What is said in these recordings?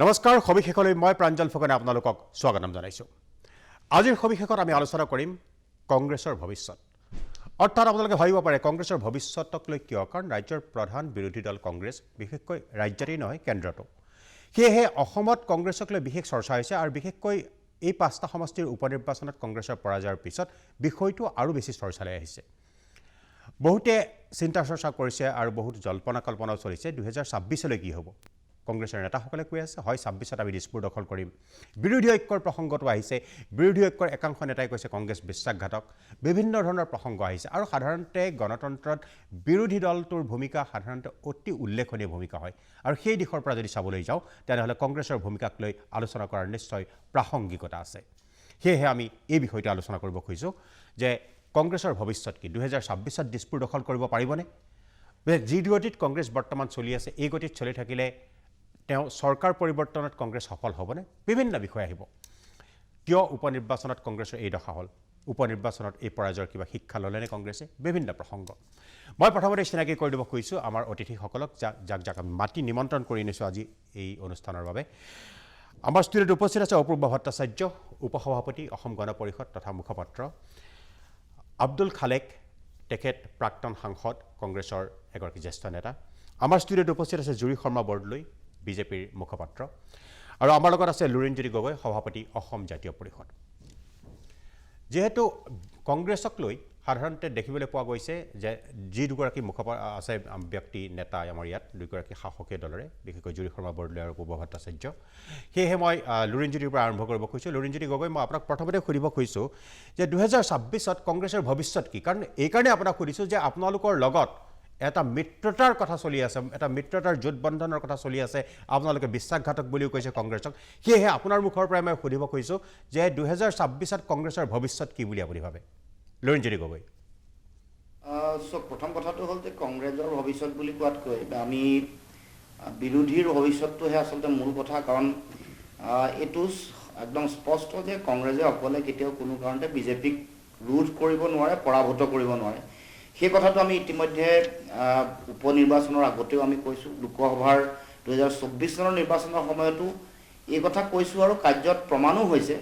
নমস্কাৰ সবিশেষলৈ মই প্ৰাঞ্জল ফুকনে আপোনালোকক স্বাগতম জনাইছো। আজিৰ সবিশেষত আমি আলোচনা কৰিম কংগ্ৰেছৰ ভৱিষ্যত। অৰ্থাৎ আপোনালোকে ভাবিব পাৰে কংগ্ৰেছৰ ভৱিষ্যতক লৈ কিয়, কাৰণ ৰাজ্যৰ প্ৰধান বিৰোধী দল কংগ্ৰেছ, বিশেষকৈ ৰাজ্যতেই নহয় কেন্দ্ৰতো। সেয়েহে অসমত কংগ্ৰেছক লৈ বিশেষ চৰ্চা হৈছে আৰু বিশেষকৈ এই ৫টা সমষ্টিৰ উপনিৰ্বাচনত কংগ্ৰেছৰ পৰাজয়ৰ পিছত বিষয়টো আৰু বেছি চৰ্চালৈ আহিছে। বহুতে চিন্তা চৰ্চা কৰিছে আৰু বহুত জল্পনা কল্পনাও চলিছে ২০২৬লৈ কি হ'ব। কংগ্ৰেছৰ নেতাসকলে কৈ আছে হয় ২৬ত আমি দিছপুৰ দখল কৰিম। বিৰোধী ঐক্যৰ প্ৰসংগটো আহিছে, বিৰোধী ঐক্যৰ একাংশ নেতাই কৈছে কংগ্ৰেছ বিশ্বাসঘাতক। বিভিন্ন ধৰণৰ প্ৰসংগ আহিছে আৰু সাধাৰণতে গণতন্ত্ৰত বিৰোধী দলটোৰ ভূমিকা সাধাৰণতে অতি উল্লেখনীয় ভূমিকা হয় আৰু সেই দিশৰ পৰা যদি চাবলৈ যাওঁ তেনেহ'লে কংগ্ৰেছৰ ভূমিকাক লৈ আলোচনা কৰাৰ নিশ্চয় প্ৰাসংগিকতা আছে। সেয়েহে আমি এই বিষয়টো আলোচনা কৰিব খুজিছোঁ যে কংগ্ৰেছৰ ভৱিষ্যত কি, ২০২৬ত দিছপুৰ দখল কৰিব পাৰিবনে? যি গতিত কংগ্ৰেছ বৰ্তমান চলি আছে এই গতিত চলি থাকিলে তেওঁ চৰকাৰ পৰিৱৰ্তনত কংগ্ৰেছ সফল হ'বনে? বিভিন্ন বিষয় আহিব। কিয় উপনিৰ্বাচনত কংগ্ৰেছৰ এই দশা হ'ল, উপনিৰ্বাচনত এই পৰাজয়ৰ কিবা শিক্ষা ল'লেনে কংগ্ৰেছে? বিভিন্ন প্ৰসংগ মই প্ৰথমতে চিনাকি কৰি দিব খুজিছোঁ আমাৰ অতিথিসকলক, যাক আমি মাতি নিমন্ত্ৰণ কৰি নিছোঁ আজি এই অনুষ্ঠানৰ বাবে। আমাৰ ষ্টুডিঅ'ত উপস্থিত আছে অপূৰ্ব ভট্টাচাৰ্য, উপসভাপতি অসম গণ পৰিষদ তথা মুখপাত্ৰ, আব্দুল খালেক, তেখেত প্ৰাক্তন সাংসদ, কংগ্ৰেছৰ এগৰাকী জ্যেষ্ঠ নেতা। আমাৰ ষ্টুডিঅ'ত উপস্থিত আছে জুৰি শৰ্মা বৰদলৈ, বিজেপিৰ মুখপাত্ৰ, আৰু আমাৰ লগত আছে লুৰিণজ্যোতি গগৈ, সভাপতি অসম জাতীয় পৰিষদ। যিহেতু কংগ্ৰেছক লৈ সাধাৰণতে দেখিবলৈ পোৱা গৈছে যে যি দুগৰাকী আছে ব্যক্তি নেতা আমাৰ ইয়াত, দুগৰাকী শাসকীয় দলৰে, বিশেষকৈ জুৰি শৰ্মা বৰদলৈ আৰু অপূৰ্ব ভট্টাচাৰ্য। সেয়েহে মই লুৰিণজ্যোতিৰ পৰা আৰম্ভ কৰিব খুজিছোঁ। লুৰিণজ্যোতি গগৈ, মই আপোনাক প্ৰথমতে সুধিব খুজিছোঁ যে ২০২৬ত কংগ্ৰেছৰ ভৱিষ্যত কি? কাৰণ এইকাৰণে আপোনাক সুধিছোঁ যে আপোনালোকৰ লগত এটা মিত্ৰতাৰ কথা চলি আছে, এটা মিত্ৰতাৰ জোট বন্ধনৰ কথা চলি আছে, আপোনালোকে বিশ্বাসঘাতক বুলিও কৈছে কংগ্ৰেছক। সেয়েহে আপোনাৰ মুখৰ পৰাই মই সুধিব খুজিছোঁ যে ২০২৬ত কংগ্ৰেছৰ ভৱিষ্যত কি বুলি আপুনি ভাবে? লুৰিণজ্যোতি গগৈ। প্ৰথম কথাটো হ'ল যে কংগ্ৰেছৰ ভৱিষ্যত বুলি কোৱাতকৈ আমি বিৰোধীৰ ভৱিষ্যতটোহে আচলতে মূল কথা। কাৰণ এইটো একদম স্পষ্ট যে কংগ্ৰেছে অকলে কেতিয়াও কোনো কাৰণতে বিজেপিক ৰোধ কৰিব নোৱাৰে, পৰাভূত কৰিব নোৱাৰে। সেই কথাটো আমি ইতিমধ্যে উপনিৰ্বাচনৰ আগতেও আমি কৈছোঁ, লোকসভাৰ ২০২৪ চনৰ নিৰ্বাচনৰ সময়তো এই কথা কৈছোঁ আৰু কাৰ্যত প্ৰমাণো হৈছে।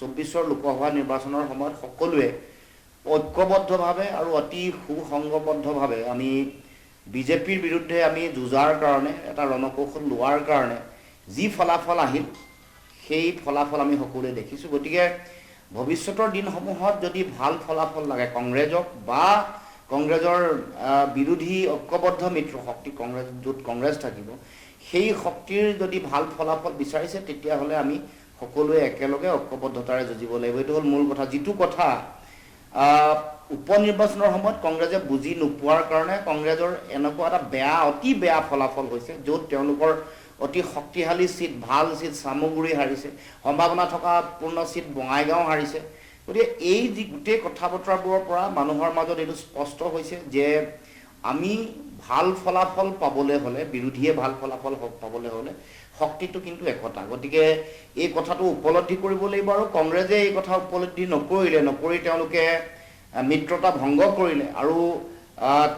২৪ লোকসভা নিৰ্বাচনৰ সময়ত সকলোৱে ঐক্যবদ্ধভাৱে আৰু অতি সুসংগবদ্ধভাৱে আমি বিজেপিৰ বিৰুদ্ধে আমি যুঁজাৰ কাৰণে, এটা ৰণকৌশল লোৱাৰ কাৰণে যি ফলাফল আহিল সেই ফলাফল আমি সকলোৱে দেখিছোঁ। গতিকে ভৱিষ্যতৰ দিনসমূহত যদি ভাল ফলাফল লাগে কংগ্ৰেছক বা কংগ্ৰেছৰ বিৰোধী ঐক্যবদ্ধ মিত্ৰ শক্তি য'ত কংগ্ৰেছ থাকিব, সেই শক্তিৰ যদি ভাল ফলাফল বিচাৰিছে তেতিয়াহ'লে আমি সকলোৱে একেলগে ঐক্যবদ্ধতাৰে যুঁজিব লাগিব। এইটো হ'ল মূল কথা। যিটো কথা উপনিৰ্বাচনৰ সময়ত কংগ্ৰেছে বুজি নোপোৱাৰ কাৰণে কংগ্ৰেছৰ এনেকুৱা এটা অতি বেয়া ফলাফল হৈছে, য'ত তেওঁলোকৰ অতি শক্তিশালী চিট, ভাল চিট চামগুৰি হাৰিছে, সম্ভাৱনা থকা পূৰ্ণ চিট বঙাইগাঁও হাৰিছে। গতিকে এই যি গোটেই কথা বতৰাবোৰৰ পৰা মানুহৰ মাজত এইটো স্পষ্ট হৈছে যে আমি ভাল ফলাফল পাবলৈ হ'লে, বিৰোধীয়ে ভাল ফলাফল পাবলৈ হ'লে শক্তিটো কিন্তু একতা। গতিকে এই কথাটো উপলব্ধি কৰিব লাগিব আৰু কংগ্ৰেছে এই কথা উপলব্ধি নকৰি তেওঁলোকে মিত্ৰতা ভংগ কৰিলে আৰু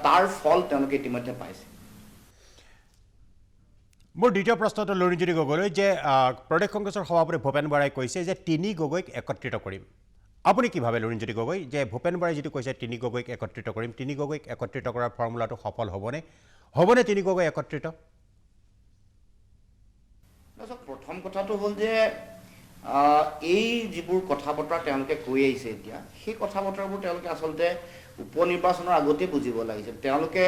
তাৰ ফল তেওঁলোকে ইতিমধ্যে পাইছে। মোৰ দ্বিতীয় প্ৰশ্নটো লুৰিণজ্যোতি গগৈলৈ যে প্ৰদেশ কংগ্ৰেছৰ সভাপতি ভূপেন বৰাই কৈছে যে তিনি গগৈক একত্ৰিত কৰিম। আপুনি কি ভাবে লুৰিণজ্যোতি গগৈ, যে ভূপেন বৰাই যিটো কৈছে তিনি গগৈক একত্ৰিত কৰিম, তিনি গগৈক একত্ৰিত কৰাৰ ফৰ্মুলাটো সফল হ'বনে তিনি গগৈ একত্ৰিত? প্ৰথম কথাটো হ'ল যে এই যিবোৰ কথা বতৰা তেওঁলোকে কৈ আহিছে এতিয়া, সেই কথা বতৰাবোৰ তেওঁলোকে আচলতে উপনিৰ্বাচনৰ আগতেই বুজিব লাগিছিল। তেওঁলোকে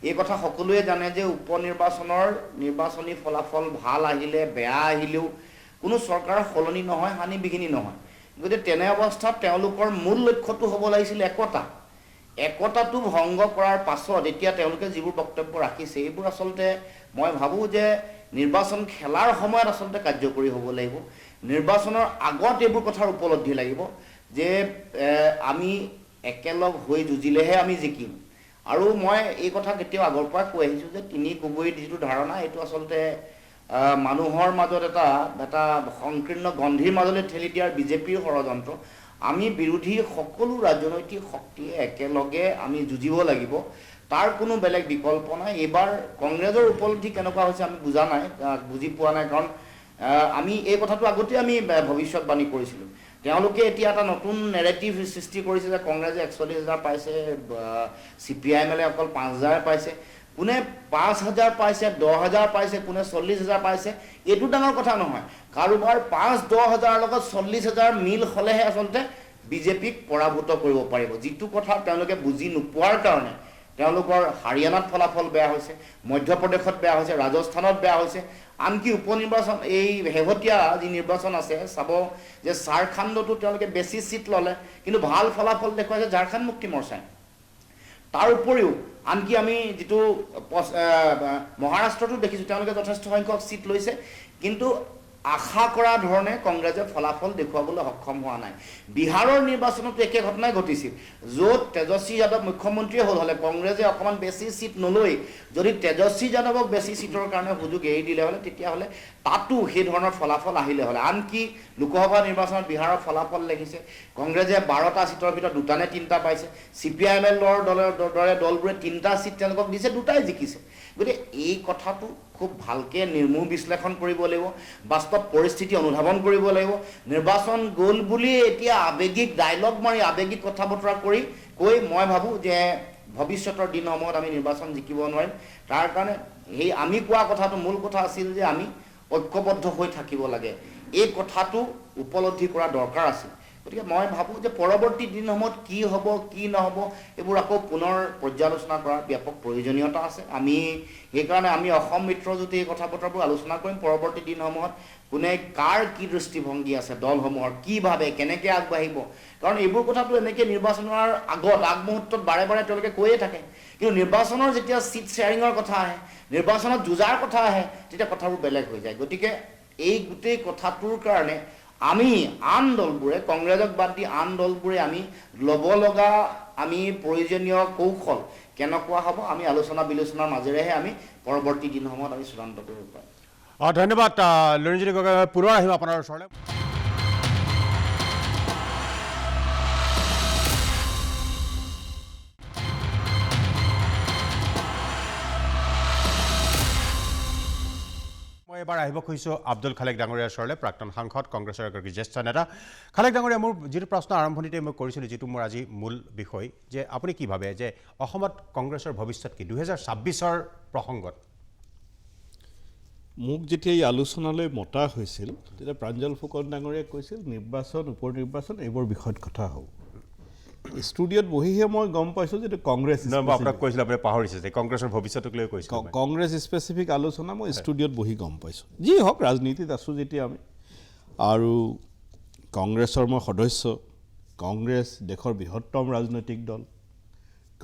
এই কথা সকলোৱে জানে যে উপনিৰ্বাচনৰ নিৰ্বাচনী ফলাফল ভাল আহিলে বেয়া আহিলেও কোনো চৰকাৰৰ সলনি নহয়, হানি বিঘিনি নহয়। গতিকে তেনে অৱস্থাত তেওঁলোকৰ মূল লক্ষ্যটো হ'ব লাগিছিল একতাটো ভংগ কৰাৰ পাছত এতিয়া তেওঁলোকে যিবোৰ বক্তব্য ৰাখিছে এইবোৰ আচলতে মই ভাবোঁ যে নিৰ্বাচন খেলাৰ সময়ত আচলতে কাৰ্যকৰী হ'ব লাগিব। নিৰ্বাচনৰ আগত এইবোৰ কথাৰ উপলব্ধি লাগিব যে আমি একেলগ হৈ যুঁজিলেহে আমি জিকিম। আৰু মই এই কথা কেতিয়াও আগৰ পৰা কৈ আহিছোঁ যে তিনি গগৈৰ যিটো ধাৰণা এইটো আচলতে মানুহৰ মাজত এটা সংকীৰ্ণ গন্ধিৰ মাজলৈ ঠেলি দিয়াৰ বিজেপিৰ ষড়যন্ত্ৰ। আমি বিৰোধী সকলো ৰাজনৈতিক শক্তিয়ে একেলগে আমি যুঁজিব লাগিব, তাৰ কোনো বেলেগ বিকল্প নাই। এইবাৰ কংগ্ৰেছৰ উপলব্ধি কেনেকুৱা হৈছে আমি বুজি পোৱা নাই, কাৰণ আমি এই কথাটো আগতে আমি ভৱিষ্যতবাণী কৰিছিলোঁ। তেওঁলোকে এতিয়া এটা নতুন নেৰেটিভ সৃষ্টি কৰিছে যে কংগ্ৰেছে 41,000 পাইছে, CPIM-এ অকল 5,000 পাইছে, কোনে 5,000 পাইছে, 10,000 পাইছে, কোনে 40,000 পাইছে, এইটো ডাঙৰ কথা নহয়। কাৰোবাৰ 5-10,000 লগত 40,000 মিল হ'লেহে আচলতে বিজেপিক পৰাভূত কৰিব পাৰিব, যিটো কথা তেওঁলোকে বুজি নোপোৱাৰ কাৰণে তেওঁলোকৰ হাৰিয়ানাত ফলাফল বেয়া হৈছে, মধ্যপ্ৰদেশত বেয়া হৈছে, ৰাজস্থানত বেয়া হৈছে, আনকি উপ নিৰ্বাচন এই শেহতীয়া যি নিৰ্বাচন আছে চাব যে ঝাৰখণ্ডতো তেওঁলোকে বেছি চিট ল'লে, কিন্তু ভাল ফলাফল দেখুৱাইছে ঝাৰখণ্ড মুক্তি মৰ্চাই। তাৰ উপৰিও আনকি আমি যিটো মহাৰাষ্ট্ৰতো দেখিছোঁ তেওঁলোকে যথেষ্ট সংখ্যক চিট লৈছে, কিন্তু আশা কৰা ধৰণে কংগ্ৰেছে ফলাফল দেখুৱাবলৈ সক্ষম হোৱা নাই। বিহাৰৰ নিৰ্বাচনতো একে ঘটনাই ঘটিছিল, য'ত তেজস্বী যাদৱ মুখ্যমন্ত্ৰী হ'লে কংগ্ৰেছে অকণমান বেছি চিট নলৈ যদি তেজস্বী যাদৱক বেছি চিটৰ কাৰণে সুযোগ এৰি দিলে হ'লে তেতিয়াহ'লে তাতো সেই ধৰণৰ ফলাফল আহিলে হ'লে। আনকি লোকসভা নিৰ্বাচনত বিহাৰৰ ফলাফল দেখিছে, কংগ্ৰেছে 12টা চিটৰ ভিতৰত 2টা নে 3টা পাইছে, CPIM-ৰ দৰে দলবোৰে 3টা চিট তেওঁলোকক দিছে, 2টাই জিকিছে। গতিকে এই কথাটো খুব ভালকৈ নিৰ্মূল বিশ্লেষণ কৰিব লাগিব, বাস্তৱ পৰিস্থিতি অনুধাৱন কৰিব লাগিব। নিৰ্বাচন গ'ল বুলি এতিয়া আৱেগিক ডাইলগ মাৰি আৱেগিক কথা বতৰা কৈ মই ভাবোঁ যে ভৱিষ্যতৰ দিনসমূহত আমি নিৰ্বাচন জিকিব নোৱাৰিম। তাৰ কাৰণে সেই আমি কোৱা কথাটো মূল কথা আছিল যে আমি ঐক্যবদ্ধ হৈ থাকিব লাগে, এই কথাটো উপলব্ধি কৰা দৰকাৰ আছিল। গতিকে মই ভাবোঁ যে পৰৱৰ্তী দিনসমূহত কি হ'ব কি নহ'ব এইবোৰ আকৌ পুনৰ পৰ্যালোচনা কৰাৰ ব্যাপক প্ৰয়োজনীয়তা আছে। আমি সেইকাৰণে আমি অসম মিত্ৰজোঁটে এই কথা বতৰাবোৰ আলোচনা কৰিম পৰৱৰ্তী দিনসমূহত, কোনে কাৰ কি দৃষ্টিভংগী আছে, দলসমূহৰ কি ভাবে, কেনেকৈ আগবাঢ়িব। কাৰণ এইবোৰ কথাটো এনেকৈ নিৰ্বাচনৰ আগমুহূৰ্তত বাৰে বাৰে তেওঁলোকে কৈয়ে থাকে, কিন্তু নিৰ্বাচনৰ যেতিয়া চিট শ্বেয়াৰিঙৰ কথা আহে, নিৰ্বাচনত যুঁজাৰ কথা আহে, তেতিয়া কথাবোৰ বেলেগ হৈ যায়। গতিকে এই গোটেই কথাটোৰ কাৰণে আমি আন দলবোৰে, কংগ্ৰেছক বাদ দি আন দলবোৰে আমি ল'ব লগা আমি প্ৰয়োজনীয় কৌশল কেনেকুৱা হ'ব, আমি আলোচনা বিলোচনাৰ মাজেৰেহে আমি পৰৱৰ্তী দিনসমূহত আমি চূড়ান্ত কৰিব পাৰিম। ধন্যবাদ লুৰিণজ্যোতি গগৈ, পুনৰ আহিম আপোনাৰ ওচৰলৈ। মই এবাৰ আহিব খুজিছোঁ আব্দুল খালেক ডাঙৰীয়াৰ ওচৰলৈ, প্ৰাক্তন সাংসদ, কংগ্ৰেছৰ এগৰাকী জ্যেষ্ঠ নেতা। খালেক ডাঙৰীয়া, মোৰ যিটো প্ৰশ্ন আৰম্ভণিতে মই কৰিছিলোঁ, যিটো মোৰ আজি মূল বিষয়, যে আপুনি কি ভাবে যে অসমত কংগ্ৰেছৰ ভৱিষ্যত কি 2026-ৰ প্ৰসংগত? মোক যেতিয়া এই আলোচনালৈ মতা হৈছিল তেতিয়া প্ৰাঞ্জল ফুকন ডাঙৰীয়াই কৈছিল নিৰ্বাচন, উপ নিৰ্বাচন এইবোৰ বিষয়ত কথা হ'ব। ষ্টুডিঅ'ত বহিহে মই গম পাইছোঁ যে কংগ্ৰেছ, আপোনাক কৈছিলোঁ, আপুনি পাহৰিছে যে কংগ্ৰেছৰ ভৱিষ্যতক লৈ কৈছোঁ, কংগ্ৰেছ স্পেচিফিক আলোচনা মই ষ্টুডিঅ'ত বহি গম পাইছোঁ। যি হওক, ৰাজনীতিত আছোঁ যেতিয়া আমি, আৰু কংগ্ৰেছৰ মই সদস্য, কংগ্ৰেছ দেশৰ বৃহত্তম ৰাজনৈতিক দল,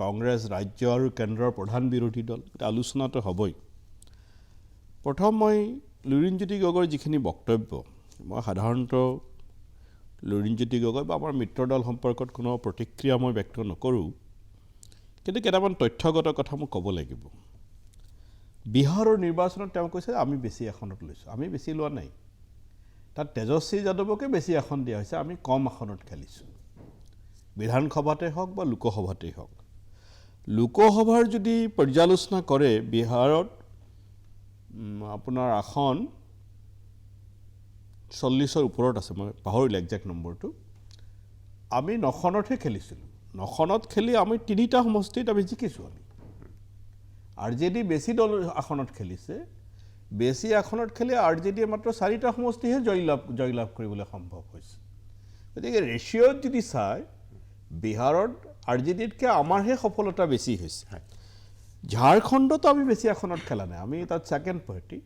কংগ্ৰেছ ৰাজ্য আৰু কেন্দ্ৰৰ প্ৰধান বিৰোধী দল, আলোচনাটো হ'বই। প্ৰথম মই লুৰিণজ্যোতি গগৈৰ যিখিনি বক্তব্য, মই সাধাৰণতে লুৰিণজ্যোতি গগৈ বা আমাৰ মিত্ৰ দল সম্পৰ্কত কোনো প্ৰতিক্ৰিয়া মই ব্যক্ত নকৰোঁ, কিন্তু কেইটামান তথ্যগত কথা মই ক'ব লাগিব। বিহাৰৰ নিৰ্বাচনত তেওঁ কৈছে আমি বেছি আসনত লৈছোঁ, আমি বেছি লোৱা নাই। তাত তেজস্বী যাদৱকে বেছি আসন দিয়া হৈছে, আমি কম আসনত খেলিছোঁ, বিধানসভাতে হওক বা লোকসভাতেই হওক। লোকসভাৰ যদি পৰ্যালোচনা কৰে, বিহাৰত আপোনাৰ আসন 40ৰ ওপৰত আছে, মই পাহৰিলোঁ একজেক্ট নম্বৰটো। আমি 9খনতহে খেলিছিলোঁ, 9খনত খেলি আমি 3টা সমষ্টিত আমি জিকিছোঁ। আমি RJD বেছি দল আসনত খেলিছে, বেছি আসনত খেলি RJDয়ে মাত্ৰ 4টা সমষ্টিহে জয়লাভ কৰিবলৈ সম্ভৱ হৈছে। গতিকে ৰেচিঅ'ত যদি চাই, বিহাৰত RJDতকৈ আমাৰহে সফলতা বেছি হৈছে। ঝাৰখণ্ডতো আমি বেছি আসনত খেলা নাই, আমি তাত ছেকেণ্ড পাৰ্টি।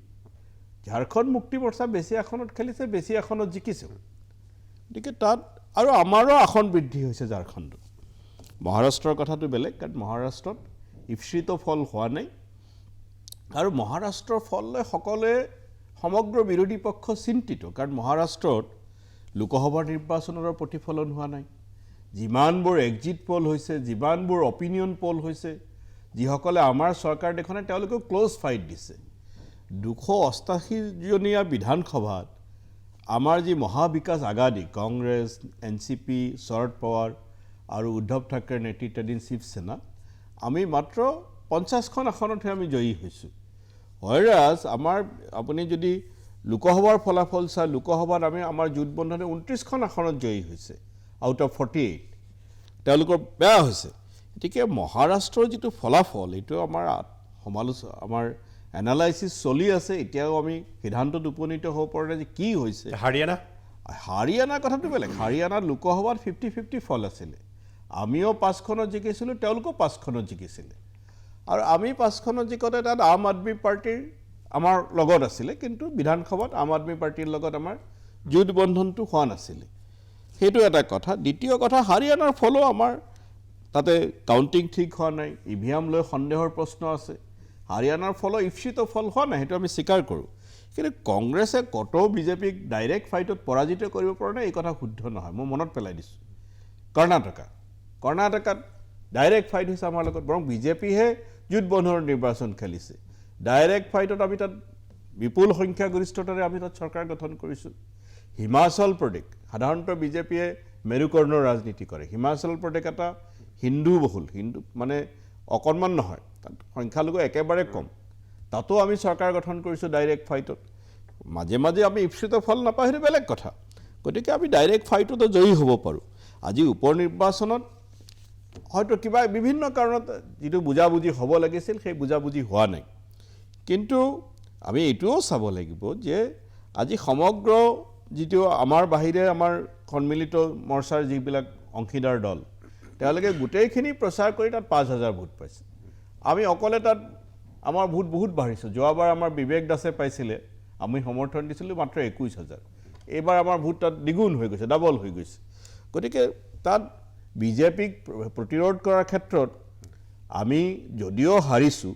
ঝাৰখণ্ড মুক্তি মৰ্চা বেছি আসনত খেলিছে, বেছি আসনত জিকিছে। গতিকে তাত আৰু আমাৰো আসন বৃদ্ধি হৈছে ঝাৰখণ্ডত। মহাৰাষ্ট্ৰৰ কথাটো বেলেগ, কাৰণ মহাৰাষ্ট্ৰত ইপ্সিত ফল হোৱা নাই, আৰু মহাৰাষ্ট্ৰৰ ফললৈ সকলোৱে সমগ্ৰ বিৰোধী পক্ষ চিন্তিত, কাৰণ মহাৰাষ্ট্ৰত লোকসভাৰ নিৰ্বাচনৰ প্ৰতিফলন হোৱা নাই। যিমানবোৰ এক্সিট পল হৈছে, যিমানবোৰ অপিনিয়ন পল হৈছে, যিসকলে আমাৰ চৰকাৰ দেখনে তেওঁলোকেও ক্ল'জ ফাইট দিছে। 288জনীয়া বিধানসভাত আমাৰ যি মহাবিকাশ আঘাডী, কংগ্ৰেছ, NCP, শৰদ পাৱাৰ আৰু উদ্ধৱ ঠাকৰে নেতৃত্বাধীন শিৱসেনা, আমি মাত্ৰ 50খন আসনতহে আমি জয়ী হৈছোঁ। হয়ৰাজ আমাৰ আপুনি যদি লোকসভাৰ ফলাফল চাই লোকসভাত আমাৰ জোটবন্ধনে 29খন আসনত জয়ী হৈছে আউট অফ 48 তেওঁলোকৰ বেয়া হৈছে গতিকে মহাৰাষ্ট্ৰৰ যিটো ফলাফল এইটো আমাৰ এনালাইচিছ চলি আছে এতিয়াও আমি সিদ্ধান্তত উপনীত হ'ব পৰা নাই যে কি হৈছে হাৰিয়ানাৰ কথাটো বেলেগ হাৰিয়ানাত লোকসভাত 50-50 ফল আছিলে আমিও 5খনত জিকিছিলোঁ তেওঁলোকেও 5খনত জিকিছিলে আৰু আমি 5খনত জিকোতে তাত আম আদমি পাৰ্টিৰ আমাৰ লগত আছিলে কিন্তু বিধানসভাত আম আদমি পাৰ্টিৰ লগত আমাৰ জোটবন্ধনটো হোৱা নাছিলে সেইটো এটা কথা দ্বিতীয় কথা হাৰিয়ানাৰ ফলো আমাৰ তাতে কাউণ্টিং ঠিক হোৱা নাই ইভিএম লৈ সন্দেহৰ প্ৰশ্ন আছে হাৰিয়ানাৰ ফলো ইফচিত ফল হোৱা নাই সেইটো আমি স্বীকাৰ কৰোঁ কিন্তু কংগ্ৰেছে কত বিজেপিক ডাইৰেক্ট ফাইটত পৰাজিত কৰিব পৰা নাই এই কথা শুদ্ধ নহয় মই মনত পেলাই দিছোঁ কৰ্ণাটকাত ডাইৰেক্ট ফাইট হৈছে আমাৰ লগত বৰং বিজেপিহে জোটবন্ধনৰ নিৰ্বাচন খেলিছে ডাইৰেক্ট ফাইটত আমি তাত বিপুল সংখ্যাগৰিষ্ঠতাৰে আমি তাত চৰকাৰ গঠন কৰিছোঁ হিমাচল প্ৰদেশ সাধাৰণতে বিজেপিয়ে মেৰুকৰ্ণৰ ৰাজনীতি কৰে হিমাচল প্ৰদেশ এটা হিন্দু বহুল হিন্দু মানে অকণমান নহয় তাত সংখ্যালঘু একেবাৰে কম তাতো আমি চৰকাৰ গঠন কৰিছোঁ ডাইৰেক্ট ফাইটত মাজে মাজে আমি ইপ্সিত ফল নাপাওঁ সেইটো বেলেগ কথা গতিকে আমি ডাইৰেক্ট ফাইটতো জয়ী হ'ব পাৰোঁ আজি উপ নিৰ্বাচনত হয়তো কিবা বিভিন্ন কাৰণত যিটো বুজাবুজি হ'ব লাগিছিল সেই বুজাবুজি হোৱা নাই কিন্তু আমি এইটোও চাব লাগিব যে আজি সমগ্ৰ যিটো আমাৰ বাহিৰে আমাৰ সন্মিলিত মৰ্চাৰ যিবিলাক অংশীদাৰ দল তেওঁলোকে গোটেইখিনি প্ৰচাৰ কৰি তাত 5,000 ভোট পাইছে আমি অকলে তাত আমাৰ ভোট বহুত বাঢ়িছোঁ যোৱাবাৰ আমাৰ বিবেক দাসে পাইছিলে আমি সমৰ্থন দিছিলোঁ মাত্ৰ 21,000 এইবাৰ আমাৰ ভোট তাত দ্বিগুণ হৈ গৈছে ডাবল হৈ গৈছে গতিকে তাত বিজেপিক প্ৰতিৰোধ কৰাৰ ক্ষেত্ৰত আমি যদিও হাৰিছোঁ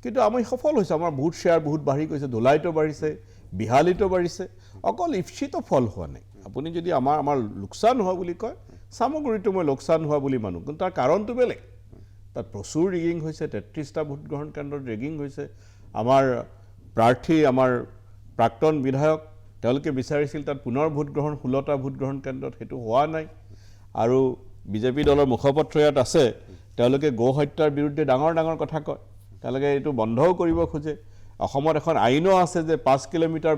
কিন্তু আমি সফল হৈছোঁ আমাৰ ভোট শ্বেয়াৰ বহুত বাঢ়ি গৈছে ধুলাইতো বাঢ়িছে বিহালীতো বাঢ়িছে অকল ইফচিত ফল হোৱা নাই আপুনি যদি আমাৰ লোকচান হোৱা বুলি কয় সামগ্ৰীটো মই লোকচান হোৱা বুলি মানো কিন্তু তাৰ কাৰণটো বেলেগ তাত প্ৰচুৰ ৰেগিং হৈছে 33টা ভোট গ্ৰহণ কেন্দ্ৰত ৰেগিং হৈছে আমাৰ প্ৰাৰ্থী আমাৰ প্ৰাক্তন বিধায়ক তেওঁলোকে বিচাৰিছিল তাত পুনৰ ভোট গ্ৰহণ 16টা ভোট গ্ৰহণ কেন্দ্ৰত সেইটো হোৱা নাই আৰু বিজেপি দলৰ মুখপাত্ৰ ইয়াত আছে তেওঁলোকে গো হত্যাৰ বিৰুদ্ধে ডাঙৰ ডাঙৰ কথা কয় তেওঁলোকে এইটো বন্ধও কৰিব খোজে অসমত এখন আইনো আছে যে 5 কিলোমিটাৰ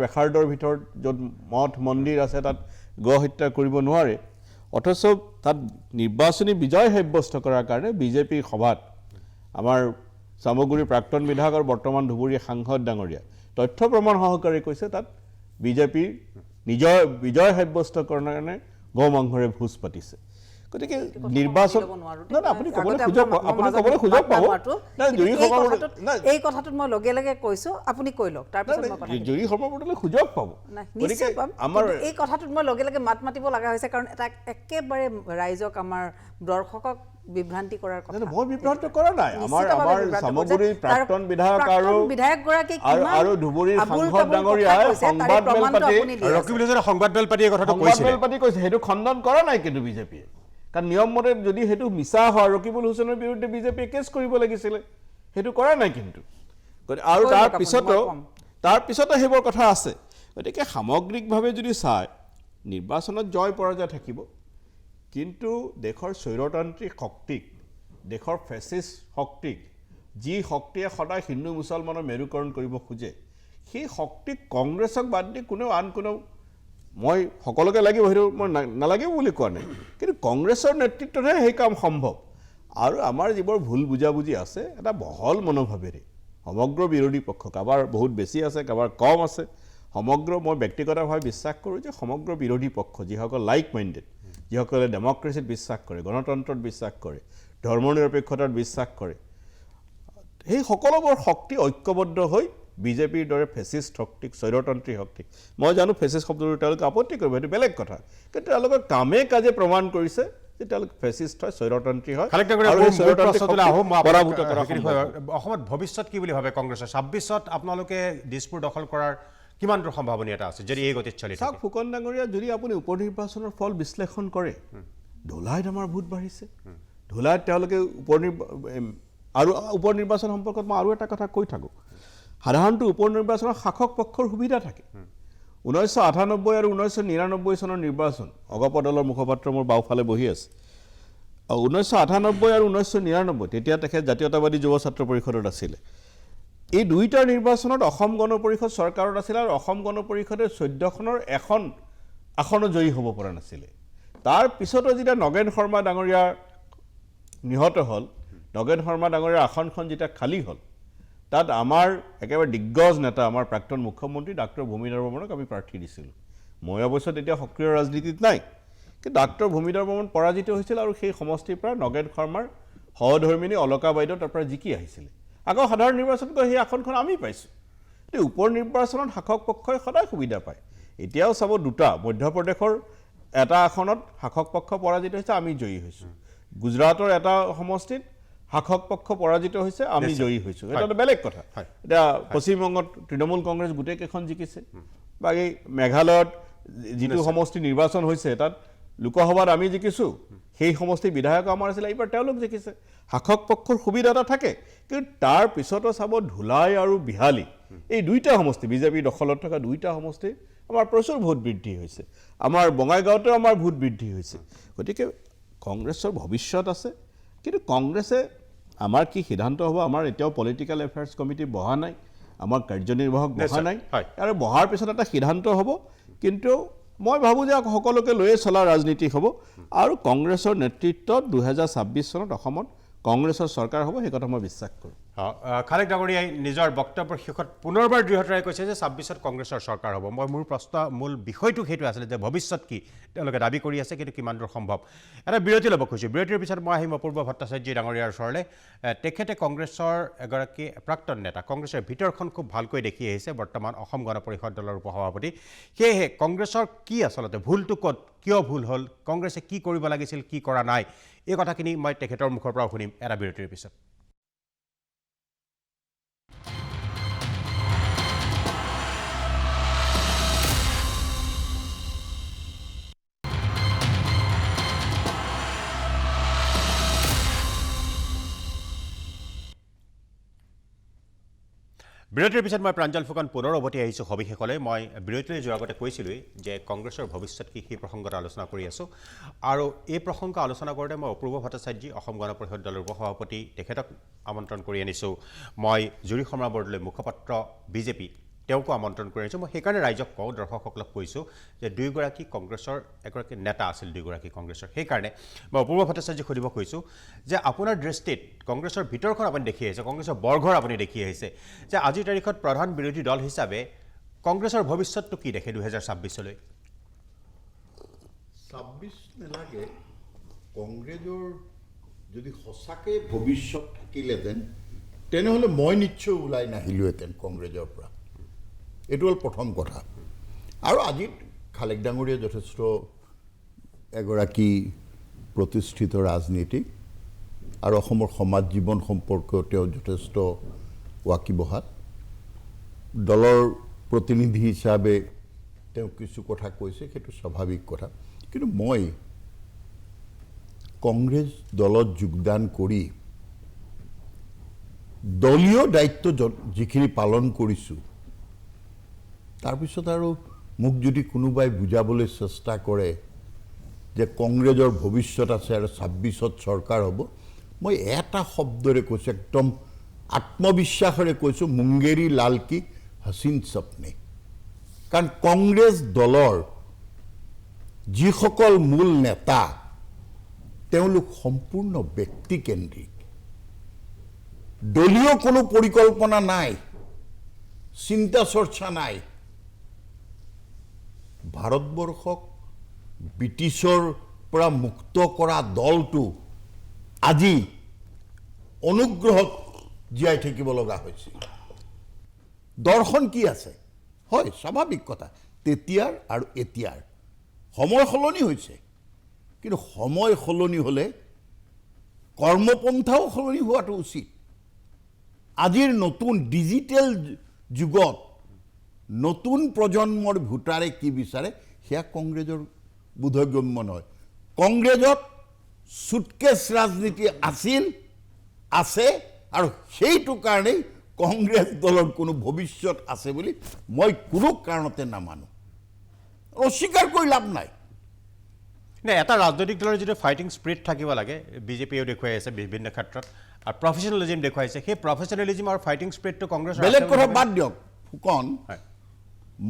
বেখাৰ্ডৰ ভিতৰত য'ত মঠ মন্দিৰ আছে তাত গো হত্যা কৰিব নোৱাৰে অথচ তাত নিৰ্বাচনী বিজয় সাব্যস্ত কৰাৰ কাৰণে বিজেপিৰ সভাত আমাৰ সামগ্ৰীৰ প্ৰাক্তন বিধায়ক আৰু বৰ্তমান ধুবুৰী সাংসদ ডাঙৰীয়া তথ্য প্ৰমাণ সহকাৰে কৈছে তাত বিজেপিৰ নিজৰ বিজয় সাব্যস্ত কৰাৰ কাৰণে গো মাংসৰে ভোজ পাতিছে গতিকে নিৰ্বাচন আপুনি ক'বলৈ সুযোগ পাব এই কথাটোত মই লগে লগে কৈছোঁ আপুনি কৈ লওক তাৰপিছত জুৰি সভাপতিলৈ সুযোগ পাব নিশ্চয় পাম এই কথাটোত মই লগে লগে মাত মাতিব লগা হৈছে কাৰণ এটা একেবাৰে ৰাইজক আমাৰ দৰ্শকক বিভ্ৰান্তি কৰাৰ কথা মই বিভ্ৰান্ত কৰা নাই আমাৰ সামগ্ৰীৰ প্ৰাক্তন বিধায়ক আৰু ধুবুৰীৰ সাংসদ ডাঙৰীয়াই সংবাদ মেল পাতি কৈছে সেইটো খণ্ডন কৰা নাই কিন্তু বিজেপিয়ে কাৰণ নিয়ম মতে যদি সেইটো মিছা হয় ৰকিবুল হুছেইনৰ বিৰুদ্ধে বিজেপিয়ে কেছ কৰিব লাগিছিলে সেইটো কৰা নাই কিন্তু আৰু তাৰ পিছতো সেইবোৰ কথা আছে গতিকে সামগ্ৰিকভাৱে যদি চায় নিৰ্বাচনত জয় পৰাজয় থাকিব কিন্তু দেশৰ স্বৈৰতান্ত্ৰিক শক্তিক দেশৰ ফেচিষ্ট শক্তিক যি শক্তিয়ে সদায় হিন্দু মুছলমানৰ মেৰুকৰণ কৰিব খোজে সেই শক্তিক কংগ্ৰেছক বাদ দি আন কোনেও মই সকলোকে লাগিব সেইটো মই নালাগিব বুলি কোৱা নাই কিন্তু কংগ্ৰেছৰ নেতৃত্বতহে সেই কাম সম্ভৱ আৰু আমাৰ যিবোৰ ভুল বুজাবুজি আছে এটা বহল মনোভাৱেৰে সমগ্ৰ বিৰোধী পক্ষ কাৰোবাৰ বহুত বেছি আছে কাৰোবাৰ কম আছে সমগ্ৰ মই ব্যক্তিগতভাৱে বিশ্বাস কৰোঁ যে সমগ্ৰ বিৰোধী পক্ষ যিসকল লাইক মাইণ্ডেড যিসকলে ডেমক্ৰেচিত বিশ্বাস কৰে গণতন্ত্ৰত বিশ্বাস কৰে ধৰ্মনিৰপেক্ষতাত বিশ্বাস কৰে সেই সকলোবোৰ শক্তি ঐক্যবদ্ধ হৈ বিজেপিৰ দৰে ফেচিষ্ট শক্তিক স্বৈৰতান্ত্ৰিক শক্তিক মই জানো ফেচিষ্ট শব্দটো তেওঁলোকে আপত্তি কৰিব সেইটো বেলেগ কথা কিন্তু তেওঁলোকে কামে কাজে প্ৰমাণ কৰিছে যে তেওঁলোক ফেচিষ্ট হয় স্বৈৰতান্ত্ৰিক হয় অসমত ভৱিষ্যত কি বুলি ভাবে কংগ্ৰেছৰ 26ত আপোনালোকে দিছপুৰ দখল কৰাৰ কিমান দূৰ সম্ভাৱনীয়তা আছে যদি এই গতিত চলি থাকে ফুকন ডাঙৰীয়া যদি আপুনি উপ নিৰ্বাচনৰ ফল বিশ্লেষণ কৰে ধুলাইত আমাৰ ভোট বাঢ়িছে ধুলাইত তেওঁলোকে আৰু উপ নিৰ্বাচন সম্পৰ্কত মই আৰু এটা কথা কৈ থাকোঁ সাধাৰণতে উপ নিৰ্বাচনৰ শাসক পক্ষৰ সুবিধা থাকে 1998 আৰু 1999 চনৰ নিৰ্বাচন অগপ দলৰ মুখপাত্ৰ মোৰ বাওঁফালে বহি আছে 1998 আৰু 1999 তেতিয়া তেখেত জাতীয়তাবাদী যুৱ ছাত্ৰ পৰিষদত আছিলে এই দুইটা নিৰ্বাচনত অসম গণ পৰিষদ চৰকাৰত আছিল আৰু অসম গণ পৰিষদে 14খনৰ এখন আসনো জয়ী হ'ব পৰা নাছিলে তাৰ পিছতো যেতিয়া নগেন শৰ্মা ডাঙৰীয়া নিহত হ'ল নগেন শৰ্মা ডাঙৰীয়াৰ আসনখন যেতিয়া খালী হ'ল তাত আমাৰ একেবাৰে দিগ্গজ নেতা আমাৰ প্ৰাক্তন মুখ্যমন্ত্ৰী ডাক্তৰ ভূমিধৰ বৰ্মনক আমি প্ৰাৰ্থী দিছিলোঁ মই অৱশ্যে তেতিয়া সক্ৰিয় ৰাজনীতিত নাই কিন্তু ডাক্তৰ ভূমিধৰ বৰ্মন পৰাজিত হৈছিল আৰু সেই সমষ্টিৰ পৰা নগেন শৰ্মাৰ সহধৰ্মিনী অলকা বাইদেউ তাৰ পৰা জিকি আহিছিলে আকৌ সাধাৰণ নিৰ্বাচনত গৈ সেই আসনখন আমি পাইছোঁ এই উপ নিৰ্বাচনত শাসক পক্ষই সদায় সুবিধা পায় এতিয়াও চাব দুটা মধ্যপ্ৰদেশৰ এটা আসনত শাসক পক্ষ পৰাজিত হৈছে আমি জয়ী হৈছোঁ গুজৰাটৰ এটা সমষ্টিত শাসক পক্ষ পৰাজিত হৈছে আমি জয়ী হৈছোঁ এটা বেলেগ কথা এতিয়া পশ্চিমবংগত তৃণমূল কংগ্ৰেছ গোটেইকেইখন জিকিছে বাকী মেঘালয়ত যিটো সমষ্টি নিৰ্বাচন হৈছে তাত লোকসভাত আমি জিকিছোঁ সেই সমষ্টিৰ বিধায়ক আমাৰ আছিলে এইবাৰ তেওঁলোক জিকিছে শাসক পক্ষৰ সুবিধা এটা থাকে কিন্তু তাৰ পিছতো চাব ধুলাই আৰু বিহালী এই দুইটা সমষ্টি বিজেপি দখলত থকা দুইটা সমষ্টি আমাৰ প্ৰচুৰ ভোট বৃদ্ধি হৈছে আমাৰ বঙাইগাঁৱতেও আমাৰ ভোট বৃদ্ধি হৈছে গতিকে কংগ্ৰেছৰ ভৱিষ্যত আছে কিন্তু কংগ্ৰেছে আমাৰ কি সিদ্ধান্ত হ'ব আমাৰ এতিয়াও পলিটিকেল এফেয়াৰ্ছ কমিটি বহা নাই আমাৰ কাৰ্যনিৰ্বাহক বহা নাই আৰু বহাৰ পিছত এটা সিদ্ধান্ত হ'ব কিন্তু মই ভাবোঁ যে সকলোকে লৈয়ে চলা ৰাজনীতি হ'ব আৰু কংগ্ৰেছৰ নেতৃত্বত 2026 চনত অসমত কংগ্ৰেছৰ চৰকাৰ হ'ব সেই কথা মই বিশ্বাস কৰোঁ খালেক ডাঙৰীয়াই নিজৰ বক্তব্যৰ শেষত পুনৰবাৰ দৃঢ়তাৰে কৈছে যে 26ত কংগ্ৰেছৰ চৰকাৰ হ'ব মই মোৰ প্ৰশ্ন মূল বিষয়টো সেইটো আছিলে যে ভৱিষ্যত কি তেওঁলোকে দাবী কৰি আছে কিন্তু কিমান দূৰ সম্ভৱ এটা বিৰতি ল'ব খুজিছোঁ বিৰতিৰ পিছত মই আহিম অপূৰ্ব ভট্টাচাৰ্য ডাঙৰীয়াৰ ওচৰলৈ তেখেতে কংগ্ৰেছৰ এগৰাকী প্ৰাক্তন নেতা কংগ্ৰেছৰ ভিতৰখন খুব ভালকৈ দেখি আহিছে বৰ্তমান অসম গণ পৰিষদ দলৰ উপসভাপতি সেয়েহে কংগ্ৰেছৰ কি আচলতে ভুলটো ক'ত কিয় ভুল হ'ল কংগ্ৰেছে কি কৰিব লাগিছিল কি কৰা নাই এই কথাখিনি মই তেখেতৰ মুখৰ পৰা শুনিম এটা বিৰতিৰ পিছত বিৰতিৰ পিছত মই প্ৰাঞ্জল ফুকন পুনৰ উভতি আহিছোঁ সবিশেষলৈ মই বিৰতিলৈ যোৱাৰ আগতে কৈছিলোঁৱেই যে কংগ্ৰেছৰ ভৱিষ্যত কি সেই প্ৰসংগত আলোচনা কৰি আছোঁ আৰু এই প্ৰসংগ আলোচনা কৰোঁতে মই অপূৰ্ব ভট্টাচাৰ্য অসম গণ পৰিষদ দলৰ উপসভাপতি তেখেতক আমন্ত্ৰণ কৰি আনিছোঁ মই জুৰি শৰ্মা বৰদলৈ মুখপাত্ৰ বিজেপি তেওঁকো আমন্ত্ৰণ কৰি আনিছোঁ মই সেইকাৰণে ৰাইজক কওঁ দৰ্শকসকলক কৈছোঁ যে দুয়োগৰাকী কংগ্ৰেছৰ এগৰাকী নেতা আছিল দুয়োগৰাকী কংগ্ৰেছৰ সেইকাৰণে মই অপূৰ্ব ভট্টাচাৰ্যক সুধিব খুজিছোঁ যে আপোনাৰ দৃষ্টিত কংগ্ৰেছৰ ভিতৰখন আপুনি দেখি আহিছে কংগ্ৰেছৰ বৰঘৰ আপুনি দেখি আহিছে যে আজিৰ তাৰিখত প্ৰধান বিৰোধী দল হিচাপে কংগ্ৰেছৰ ভৱিষ্যতটো কি দেখে 2026লৈ 26 নালাগে কংগ্ৰেছৰ যদি সঁচাকৈ ভৱিষ্যত থাকিলেহেঁতেন তেনেহ'লে মই নিশ্চয় ওলাই নাহিলোহেঁতেন কংগ্ৰেছৰ পৰা এইটো হ'ল প্ৰথম কথা আৰু আজি খালেক ডাঙৰীয়া যথেষ্ট এগৰাকী প্ৰতিষ্ঠিত ৰাজনীতিক আৰু অসমৰ সমাজ জীৱন সম্পৰ্কেও তেওঁ যথেষ্ট ৱাকিবহাত দলৰ প্ৰতিনিধি হিচাপে তেওঁ কিছু কথা কৈছে সেইটো স্বাভাৱিক কথা কিন্তু মই কংগ্ৰেছ দলত যোগদান কৰি দলীয় দায়িত্ব যিখিনি পালন কৰিছোঁ তাৰপিছত আৰু মোক যদি কোনোবাই বুজাবলৈ চেষ্টা কৰে যে কংগ্ৰেছৰ ভৱিষ্যত আছে আৰু 26ত চৰকাৰ হ'ব মই এটা শব্দৰে কৈছোঁ একদম আত্মবিশ্বাসেৰে কৈছোঁ মুংগেৰী লাল কি হাসিন সপনে কাৰণ কংগ্ৰেছ দলৰ যিসকল মূল নেতা তেওঁলোক সম্পূৰ্ণ ব্যক্তিকেন্দ্ৰিক দলীয় কোনো পৰিকল্পনা নাই চিন্তা চৰ্চা নাই ভাৰতবৰ্ষক ব্ৰিটিছৰ পৰা মুক্ত কৰা দলটো আজি অনুগ্ৰহত জীয়াই থাকিব লগা হৈছে দৰ্শন কি আছে হয় স্বাভাৱিক কথা তেতিয়াৰ আৰু এতিয়াৰ সময় সলনি হৈছে কিন্তু সময় সলনি হ'লে কৰ্মপন্থাও সলনি হোৱাটো উচিত আজিৰ নতুন ডিজিটেল যুগত নতুন প্ৰজন্মৰ ভোটাৰে কি বিচাৰে সেয়া কংগ্ৰেছৰ বোধগম্য নহয় কংগ্ৰেছত সুটকেছ ৰাজনীতি আছিল আছে আৰু সেইটো কাৰণেই কংগ্ৰেছ দলৰ কোনো ভৱিষ্যত আছে বুলি মই কোনো কাৰণতে নামানো অস্বীকাৰ কৰি লাভ নাই নে এটা ৰাজনৈতিক দলৰ যিটো ফাইটিং স্পিৰিট থাকিব লাগে বিজেপিয়েও দেখুৱাই আছে বিভিন্ন ক্ষেত্ৰত আৰু প্ৰফেচনেলিজিম দেখুৱাইছে সেই প্ৰফেচনেলিজিম আৰু ফাইটিং স্পিৰিটটো কংগ্ৰেছৰ বেলেগ আছে কথা বুলি বাদ দিয়ক ফুকন হয়।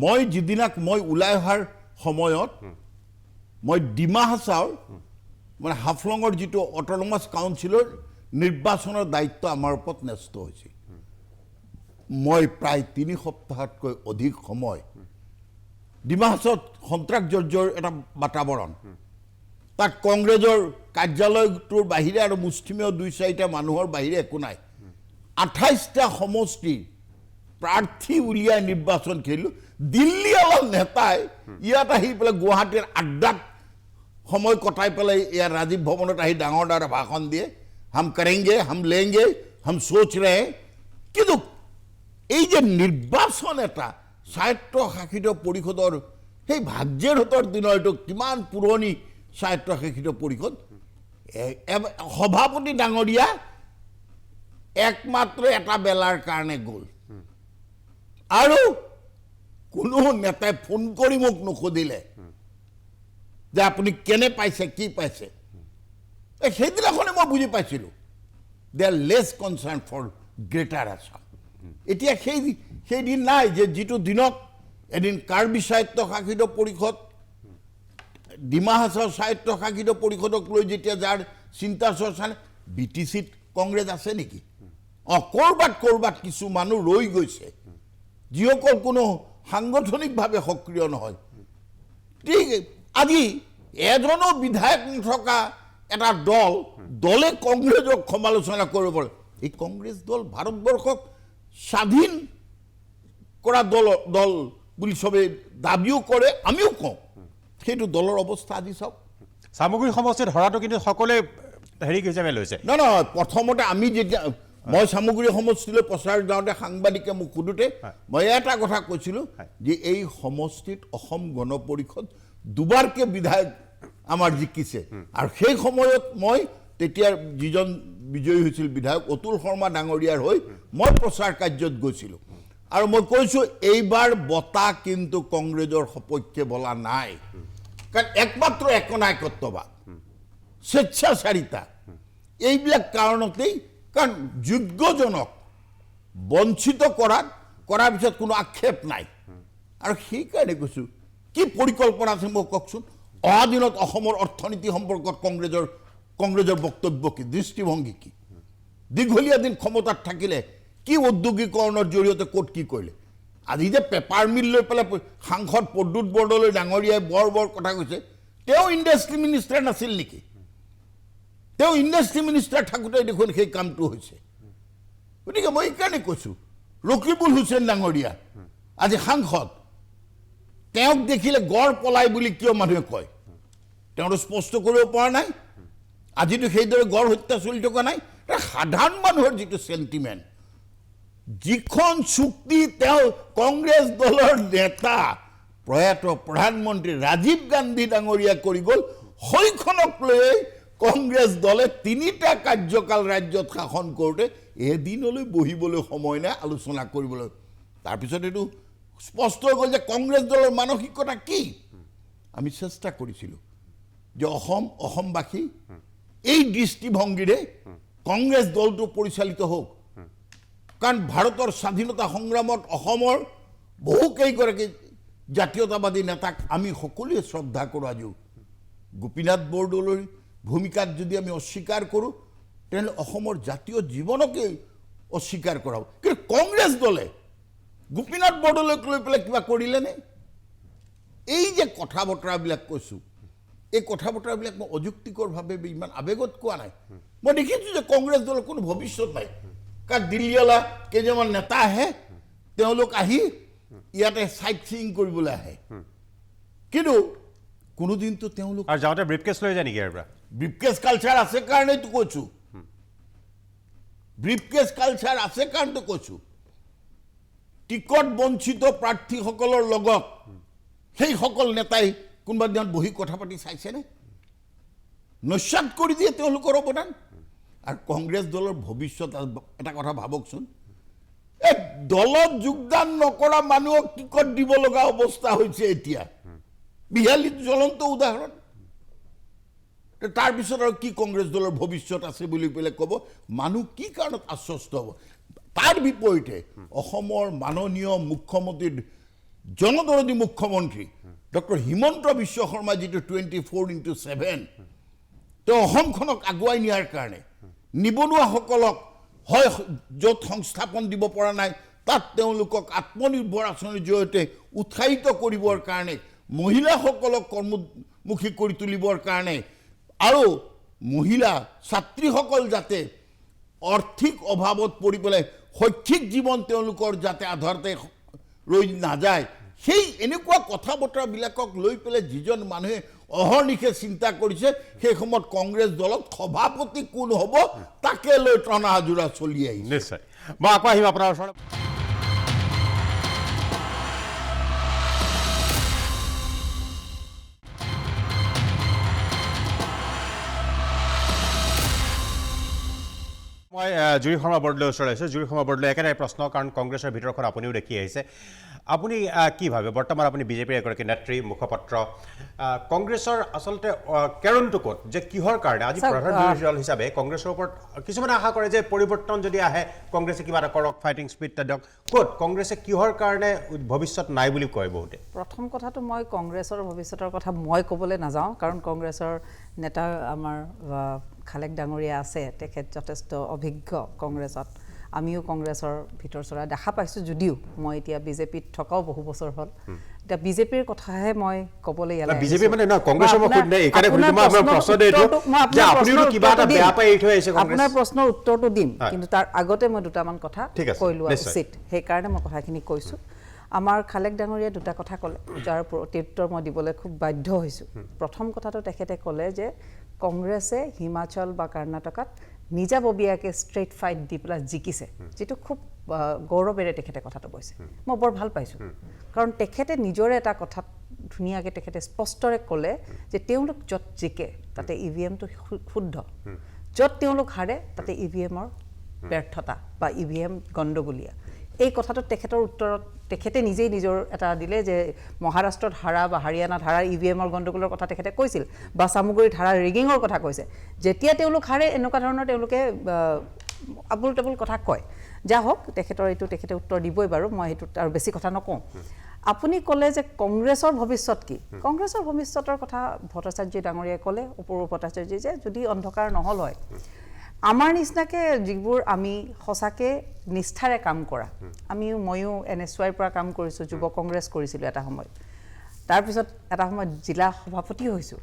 মই যিদিনা মই ওলাই অহাৰ সময়ত মই ডিমা হাছাওৰ মানে হাফলঙৰ যিটো অট'নমাছ কাউন্সিলৰ নিৰ্বাচনৰ দায়িত্ব আমাৰ ওপৰত ন্যস্ত হৈছে মই প্ৰায় 3 সপ্তাহতকৈ অধিক সময় ডিমা হাছাওত সন্ত্ৰাসজৰ্জৰ এটা বাতাবৰণ তাত কংগ্ৰেছৰ কাৰ্যালয়টোৰ বাহিৰে আৰু মুষ্টিমেয় 2-4টা মানুহৰ বাহিৰে একো নাই 28টা সমষ্টিৰ প্ৰাৰ্থী উলিয়াই নিৰ্বাচন খেলিলোঁ দিল্লী অলপ নেতাই ইয়াত আহি পেলাই গুৱাহাটীৰ আড্ডাত সময় কটাই পেলাই ইয়াৰ ৰাজীৱ ভৱনত আহি ডাঙৰ ডাঙৰ ভাষণ দিয়ে হাম কৰেংগে হাম লেংগে হাম সোচ ৰহে কিন্তু এই যে নিৰ্বাচন এটা স্বায়ত্তশাসিত পৰিষদৰ সেই ভাগ্যেৰহঁতৰ দিনৰ এইটো কিমান পুৰণি স্বায়ত্তশাসিত পৰিষদ সভাপতি ডাঙৰীয়া একমাত্ৰ এটা বেলাৰ কাৰণে গ'ল আৰু কোনো নেতাই ফোন কৰি মোক নুসুধিলে যে আপুনি কেনে পাইছে কি পাইছে সেইদিনাখনে মই বুজি পাইছিলোঁ they are less concern for greater Assam এতিয়া সেইদিন নাই যে যিটো দিনত এদিন কাৰ্বি স্বায়ত্তশাসিত পৰিষদ ডিমা হাছাও স্বায়ত্তশাসিত পৰিষদক লৈ যেতিয়া যাৰ চিন্তা চৰ্চা BTCত কংগ্ৰেছ আছে নেকি ক'ৰবাত কিছু মানুহ ৰৈ গৈছে যিসকল কোনো সাংগঠনিকভাৱে সক্ৰিয় নহয় ঠিক আজি এজনো বিধায়ক নথকা এটা দলে কংগ্ৰেছক সমালোচনা কৰিব পাৰে এই কংগ্ৰেছ দল ভাৰতবৰ্ষক স্বাধীন কৰা দল বুলি চবে দাবীও কৰে আমিও কওঁ সেইটো দলৰ অৱস্থা আজি চাওক সামগ্ৰী সমষ্টিত হৰাটো কিন্তু সকলোৱে হেৰি হিচাপে লৈছে নহয় প্ৰথমতে আমি যেতিয়া মই সামগ্ৰী সমষ্টিলৈ প্ৰচাৰ যাওঁতে সাংবাদিকে মোক সোধোতে মই এটা কথা কৈছিলোঁ যে এই সমষ্টিত অসম গণ পৰিষদ দুবাৰকে বিধায়ক আমাৰ জিকিছে আৰু সেই সময়ত মই তেতিয়াৰ যিজন বিজয়ী হৈছিল বিধায়ক অতুল শৰ্মা ডাঙৰীয়াৰ হৈ মই প্ৰচাৰ কাৰ্যত গৈছিলোঁ আৰু মই কৈছোঁ এইবাৰ বঁটা কিন্তু কংগ্ৰেছৰ সপক্ষে বলা নাই কাৰণ একমাত্ৰ একনায়কত্ববাদ স্বেচ্ছাচাৰিতা এইবিলাক কাৰণতেই কাৰণ যোগ্যজনক বঞ্চিত কৰাৰ পিছত কোনো আক্ষেপ নাই আৰু সেইকাৰণে কৈছোঁ কি পৰিকল্পনা আছে মোক কওকচোন অহা দিনত অসমৰ অৰ্থনীতি সম্পৰ্কত কংগ্ৰেছৰ বক্তব্য কি দৃষ্টিভংগী কি দীঘলীয়া দিন ক্ষমতাত থাকিলে কি উদ্যোগীকৰণৰ জৰিয়তে ক'ত কি কৰিলে আজি যে পেপাৰ মিল লৈ পেলাই সাংসদ প্ৰদ্যুৎ বৰদলৈ ডাঙৰীয়াই বৰ কথা কৈছে তেওঁ ইণ্ডাষ্ট্ৰী মিনিষ্টাৰ নাছিল নেকি তেওঁ ইণ্ডাষ্ট্ৰী মিনিষ্টাৰ থাকোঁতে দেখোন সেই কামটো হৈছে গতিকে মই এইকাৰণে কৈছোঁ ৰকিবুল হুছেইন ডাঙৰীয়া আজি সাংসদ তেওঁক দেখিলে গড় পলাই বুলি কিয় মানুহে কয় তেওঁতো স্পষ্ট কৰিব পৰা নাই আজিতো সেইদৰে গড় হত্যা চলি থকা নাই সাধাৰণ মানুহৰ যিটো চেণ্টিমেণ্ট যিখন চুক্তি তেওঁ কংগ্ৰেছ দলৰ নেতা প্ৰয়াত প্ৰধানমন্ত্ৰী ৰাজীৱ গান্ধী ডাঙৰীয়া কৰি গ'ল সেইখনক লৈ কংগ্ৰেছ দলে 3টা কাৰ্যকাল ৰাজ্যত শাসন কৰোঁতে এদিনলৈ বহিবলৈ সময় নাই আলোচনা কৰিবলৈ তাৰপিছত এইটো স্পষ্ট হৈ গ'ল যে কংগ্ৰেছ দলৰ মানসিকতা কি আমি চেষ্টা কৰিছিলোঁ যে অসমবাসী এই দৃষ্টিভংগীৰে কংগ্ৰেছ দলটো পৰিচালিত হওক কাৰণ ভাৰতৰ স্বাধীনতা সংগ্ৰামত অসমৰ বহুকেইগৰাকী জাতীয়তাবাদী নেতাক আমি সকলোৱে শ্ৰদ্ধা কৰোঁ আজিও গোপীনাথ বৰদলৈৰ ভূমিকাক যদি আমি অস্বীকাৰ কৰোঁ তেনেহ'লে অসমৰ জাতীয় জীৱনকে অস্বীকাৰ কৰা হ'ব কিন্তু কংগ্ৰেছ দলে গোপীনাথ বৰদলৈক লৈ পেলাই কিবা কৰিলেনে এই যে কথা বতৰাবিলাক কৈছোঁ এই কথা বতৰাবিলাক মই অযুক্তিকৰভাৱে ইমান আৱেগত কোৱা নাই মই দেখিছোঁ যে কংগ্ৰেছ দলৰ কোনো ভৱিষ্যত নাই কাৰণ দিল্লীৱালা কেইজনমান নেতা আহে তেওঁলোক আহি ইয়াতে চাইট চিইং কৰিবলৈ আহে কিন্তু কোনোদিনটো তেওঁলোক আৰু যাওঁতে ব্ৰিফকেছ লৈ যায় নেকি ইয়াৰ পৰা ব্ৰিফকেছ কালচাৰ আছে কাৰণেতো কৈছোঁ ব্ৰিফকেছ কালচাৰ আছে কাৰণেতো কৈছোঁ টিকট বঞ্চিত প্ৰাৰ্থীসকলৰ লগত সেইসকল নেতাই কোনোবা দিনত বহি কথা পাতি চাইছেনে নস্যাৎ কৰি দিয়ে তেওঁলোকৰ অৱদান আৰু কংগ্ৰেছ দলৰ ভৱিষ্যত এটা কথা ভাবকচোন এই দলত যোগদান নকৰা মানুহক টিকট দিব লগা অৱস্থা হৈছে এতিয়া বিহালীত জ্বলন্ত উদাহৰণ তাৰপিছত আৰু কি কংগ্ৰেছ দলৰ ভৱিষ্যত আছে বুলি পেলাই ক'ব মানুহ কি কাৰণত আশ্বস্ত হ'ব তাৰ বিপৰীতে অসমৰ মাননীয় মুখ্যমন্ত্ৰী জনদৰদী মুখ্যমন্ত্ৰী ডক্টৰ হিমন্ত বিশ্ব শৰ্মা যিটো 24/7 তেওঁ অসমখনক আগুৱাই নিয়াৰ কাৰণে নিবনুৱাসকলক হয় য'ত সংস্থাপন দিব পৰা নাই তাত তেওঁলোকক আত্মনিৰ্ভৰ আঁচনিৰ জৰিয়তে উৎসাহিত কৰিবৰ কাৰণে মহিলাসকলক কৰ্মমুখী কৰি তুলিবৰ কাৰণে আৰু মহিলা ছাত্ৰীসকল যাতে আৰ্থিক অভাৱত পৰি পেলাই শৈক্ষিক জীৱন তেওঁলোকৰ যাতে আধাৰতে ৰৈ নাযায় সেই এনেকুৱা কথা বতৰাবিলাকক লৈ পেলাই যিজন মানুহে অহৰ্নিশে চিন্তা কৰিছে সেই সময়ত কংগ্ৰেছ দলত সভাপতি কোন হ'ব তাকে লৈ টনা আজোৰা চলি আহিছে নিশ্চয় মই আকৌ আহিম আপোনাৰ ওচৰত মই জুৰি শৰ্মা বৰদলৈৰ ওচৰলৈ আহিছোঁ জুৰি শৰ্মা বৰদলৈ একেটাই প্ৰশ্ন কাৰণ কংগ্ৰেছৰ ভিতৰখন আপুনিও দেখি আহিছে আপুনি কি ভাবে বৰ্তমান আপুনি বিজেপিৰ এগৰাকী নেত্ৰী মুখপাত্ৰ কংগ্ৰেছৰ আচলতে কাৰণটো ক'ত যে কিহৰ কাৰণে আজি প্ৰধান বিৰোধী দল হিচাপে কংগ্ৰেছৰ ওপৰত কিছুমানে আশা কৰে যে পৰিৱৰ্তন যদি আহে কংগ্ৰেছে কিবা এটা কৰক ফাইটিং স্পিৰিট এটা দিয়ক ক'ত কংগ্ৰেছে কিহৰ কাৰণে ভৱিষ্যত নাই বুলি কয় বহুতে প্ৰথম কথাটো মই কংগ্ৰেছৰ ভৱিষ্যতৰ কথা মই ক'বলৈ নাযাওঁ কাৰণ কংগ্ৰেছৰ নেতা আমাৰ খালেক ডাঙৰীয়া আছে তেখেত যথেষ্ট অভিজ্ঞ কংগ্ৰেছত আমিও কংগ্ৰেছৰ ভিতৰ চৰা দেখা পাইছোঁ যদিও মই এতিয়া বিজেপিত থকাও বহু বছৰ হ'ল এতিয়া বিজেপিৰ কথাহে মই ক'বলৈ ইয়ালে বিজেপি মানে না কংগ্ৰেছৰ মই খুদ নাই একাৰে খুদিম মই আপোনাৰ প্ৰশ্ন দিছো যে আপুনিও কিবা এটা বেয়া পাই এৰি থৈ আহিছে কংগ্ৰেছ আপোনাৰ প্ৰশ্নৰ উত্তৰটো দিম কিন্তু তাৰ আগতে মই দুটামান কথা কৈ লোৱা উচিত সেইকাৰণে মই কথাখিনি কৈছোঁ আমাৰ খালেক ডাঙৰীয়া দুটা কথা ক'লে যাৰ প্ৰত্যুত্তৰ মই দিবলৈ খুব বাধ্য হৈছোঁ প্ৰথম কথাটো তেখেতে ক'লে যে কংগ্ৰেছে হিমাচল বা কৰ্ণাটকাত নিজাববীয়াকৈ ষ্ট্ৰেইট ফাইট দি পেলাই জিকিছে যিটো খুব গৌৰৱেৰে তেখেতে কথাটো কৈছে মই বৰ ভাল পাইছোঁ কাৰণ তেখেতে নিজৰে এটা কথাত ধুনীয়াকৈ তেখেতে স্পষ্টৰে ক'লে যে তেওঁলোক য'ত জিকে তাতে ইভিএমটো শুদ্ধ য'ত তেওঁলোক হাৰে তাতে ইভিএমৰ ব্যৰ্থতা বা ইভিএম গণ্ডগোলীয়া এই কথাটো তেখেতৰ উত্তৰত তেখেতে নিজেই নিজৰ এটা দিলে যে মহাৰাষ্ট্ৰত হাৰা বা হাৰিয়ানাত হাৰা ইভিএমৰ গণ্ডগোলৰ কথা তেখেতে কৈছিল বা চামুগুৰিত হাৰা ৰিগিঙৰ কথা কৈছে যেতিয়া তেওঁলোক হাৰে এনেকুৱা ধৰণৰ তেওঁলোকে আবুল তাবুল কথা কয় যা হওক তেখেতৰ এইটো তেখেতে উত্তৰ দিবই বাৰু মই সেইটো আৰু বেছি কথা নকওঁ আপুনি ক'লে যে কংগ্ৰেছৰ ভৱিষ্যত কি কংগ্ৰেছৰ ভৱিষ্যতৰ কথা ভট্টাচাৰ্য ডাঙৰীয়াই ক'লে অপূৰ্ব ভট্টাচাৰ্যই যে যদি অন্ধকাৰ নহ'ল হয় আমাৰ নিচিনাকৈ যিবোৰ আমি সঁচাকৈ নিষ্ঠাৰে কাম কৰা ময়ো NSYৰ পৰা কাম কৰিছোঁ যুৱ কংগ্ৰেছ কৰিছিলোঁ এটা সময়ত তাৰপিছত এটা সময়ত জিলা সভাপতি হৈছোঁ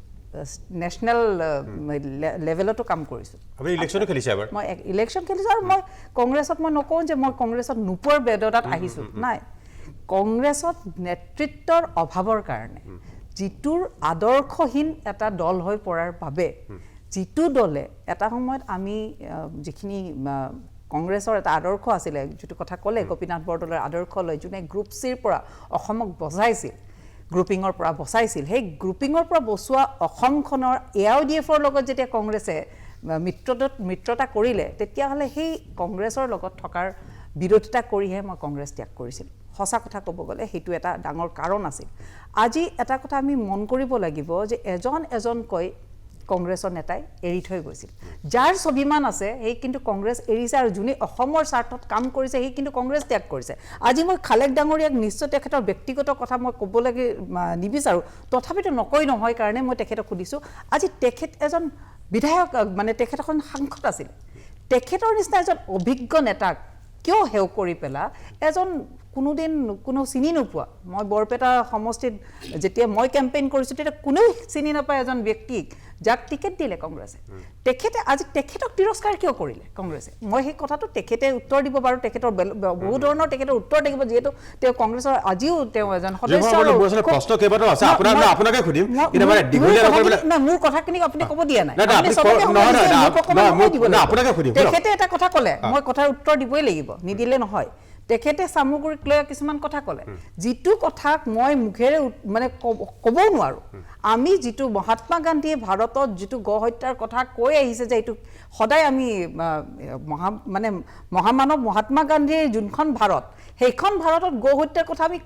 নেশ্যনেল লেভেলতো কাম কৰিছোঁ আপুনি ইলেকশ্যনো খেলিছে এবাৰ মই ইলেকশ্যন খেলিছোঁ আৰু মই কংগ্ৰেছত মই নকওঁ যে মই কংগ্ৰেছত নোপোৱাৰ বেদতাত আহিছোঁ নাই কংগ্ৰেছত নেতৃত্বৰ অভাৱৰ কাৰণে যিটোৰ আদৰ্শহীন এটা দল হৈ পৰাৰ বাবে যিটো দলে এটা সময়ত আমি যিখিনি কংগ্ৰেছৰ এটা আদৰ্শ আছিলে যিটো কথা ক'লে গোপীনাথ বৰদলৈৰ আদৰ্শ লৈ যোনে গ্ৰুপ চিৰ পৰা অসমক বচাইছিল গ্ৰুপিঙৰ পৰা বচাইছিল সেই গ্ৰুপিঙৰ পৰা বচোৱা অসমখনৰ AIDFৰ লগত যেতিয়া কংগ্ৰেছে মিত্ৰতা কৰিলে তেতিয়াহ'লে সেই কংগ্ৰেছৰ লগত থকাৰ বিৰোধিতা কৰিহে মই কংগ্ৰেছ ত্যাগ কৰিছিলোঁ সঁচা কথা ক'ব গ'লে সেইটো এটা ডাঙৰ কাৰণ আছিল আজি এটা কথা আমি মন কৰিব লাগিব যে এজনকৈ কংগ্ৰেছৰ নেতাই এৰি থৈ গৈছিল যাৰ স্বাভিমান আছে সেই কিন্তু কংগ্ৰেছ এৰিছে আৰু যোনে অসমৰ স্বাৰ্থত কাম কৰিছে সেই কিন্তু কংগ্ৰেছ ত্যাগ কৰিছে আজি মই খালেক ডাঙৰীয়াক নিশ্চয় তেখেতৰ ব্যক্তিগত কথা মই ক'বলৈকে নিবিচাৰোঁ তথাপিতো নকৈ নহয় কাৰণে মই তেখেতক সুধিছোঁ আজি তেখেত এজন বিধায়ক মানে তেখেত এখন সাংসদ আছিল তেখেতৰ নিচিনা এজন অভিজ্ঞ নেতাক কিয় হেও কৰি পেলা এজন কোনোদিন কোনো চিনি নোপোৱা মই বৰপেটা সমষ্টিত যেতিয়া মই কেম্পেইন কৰিছোঁ তেতিয়া কোনেও চিনি নাপায় এজন ব্যক্তিক যাক টিকেট দিলে কংগ্ৰেছে তেখেতে আজি তেখেতক তিৰস্কাৰ কিয় কৰিলে কংগ্ৰেছে মই সেই কথাটো তেখেতে উত্তৰ দিব বাৰু তেখেতৰ বহু ধৰণৰ তেখেতৰ উত্তৰ থাকিব যিহেতু তেওঁ কংগ্ৰেছৰ আজিও তেওঁ এজন সদস্য প্ৰশ্ন কেইবাটাও আছে আপোনাকে সুধিম কিন্তু মানে দীঘলীয়া নকৰিবলৈ না মোৰ কথাখিনি আপুনি ক'ব দিয়া নাই আপোনাকে সুধিম তেখেতে এটা কথা ক'লে মই কথাৰ উত্তৰ দিবই লাগিব নিদিলে নহয় তেখেতে চামুগুৰিক লৈ কিছুমান কথা ক'লে যিটো কথাক মই মুখেৰে মানে ক'বও নোৱাৰোঁ আমি যিটো মহাত্মা গান্ধীয়ে ভাৰতত যিটো গো হত্যাৰ কথা কৈ আহিছে যে এইটো সদায় আমি মহামানৱ মহাত্মা গান্ধীৰ যোনখন ভাৰত সেইখন ভাৰতত গো হত্যাৰ কথা আমি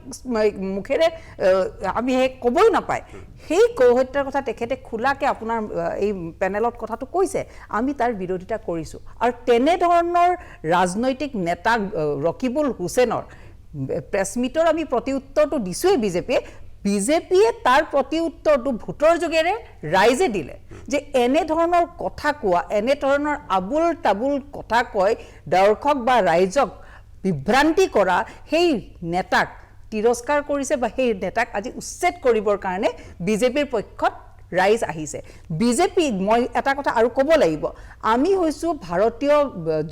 মুখেৰে আমি ক'বই নাপায় সেই গো হত্যাৰ কথা তেখেতে খোলাকে আপোনাৰ এই পেনেলত কথাটো কৈছে আমি তাৰ বিৰোধিতা কৰিছোঁ আৰু তেনেধৰণৰ ৰাজনৈতিক নেতা ৰকিবুল হুছেইনৰ প্ৰেছ মিটৰ আমি প্ৰতি উত্তৰটো দিছোঁৱেই বিজেপিয়ে তাৰ প্ৰতি উত্তৰটো ভোটৰ যোগেৰে ৰাইজে দিলে যে এনেধৰণৰ কথা কোৱা এনেধৰণৰ আবুল তাবুল কথা কৈ দৰ্শক বা ৰাইজক বিভ্ৰান্তি কৰা সেই নেতাক তিৰস্কাৰ কৰিছে বা সেই নেতাক আজি উচ্ছেদ কৰিবৰ কাৰণে বিজেপিৰ পক্ষত ৰাইজ আহিছে বিজেপি মই এটা কথা আৰু ক'ব লাগিব আমি হৈছোঁ ভাৰতীয়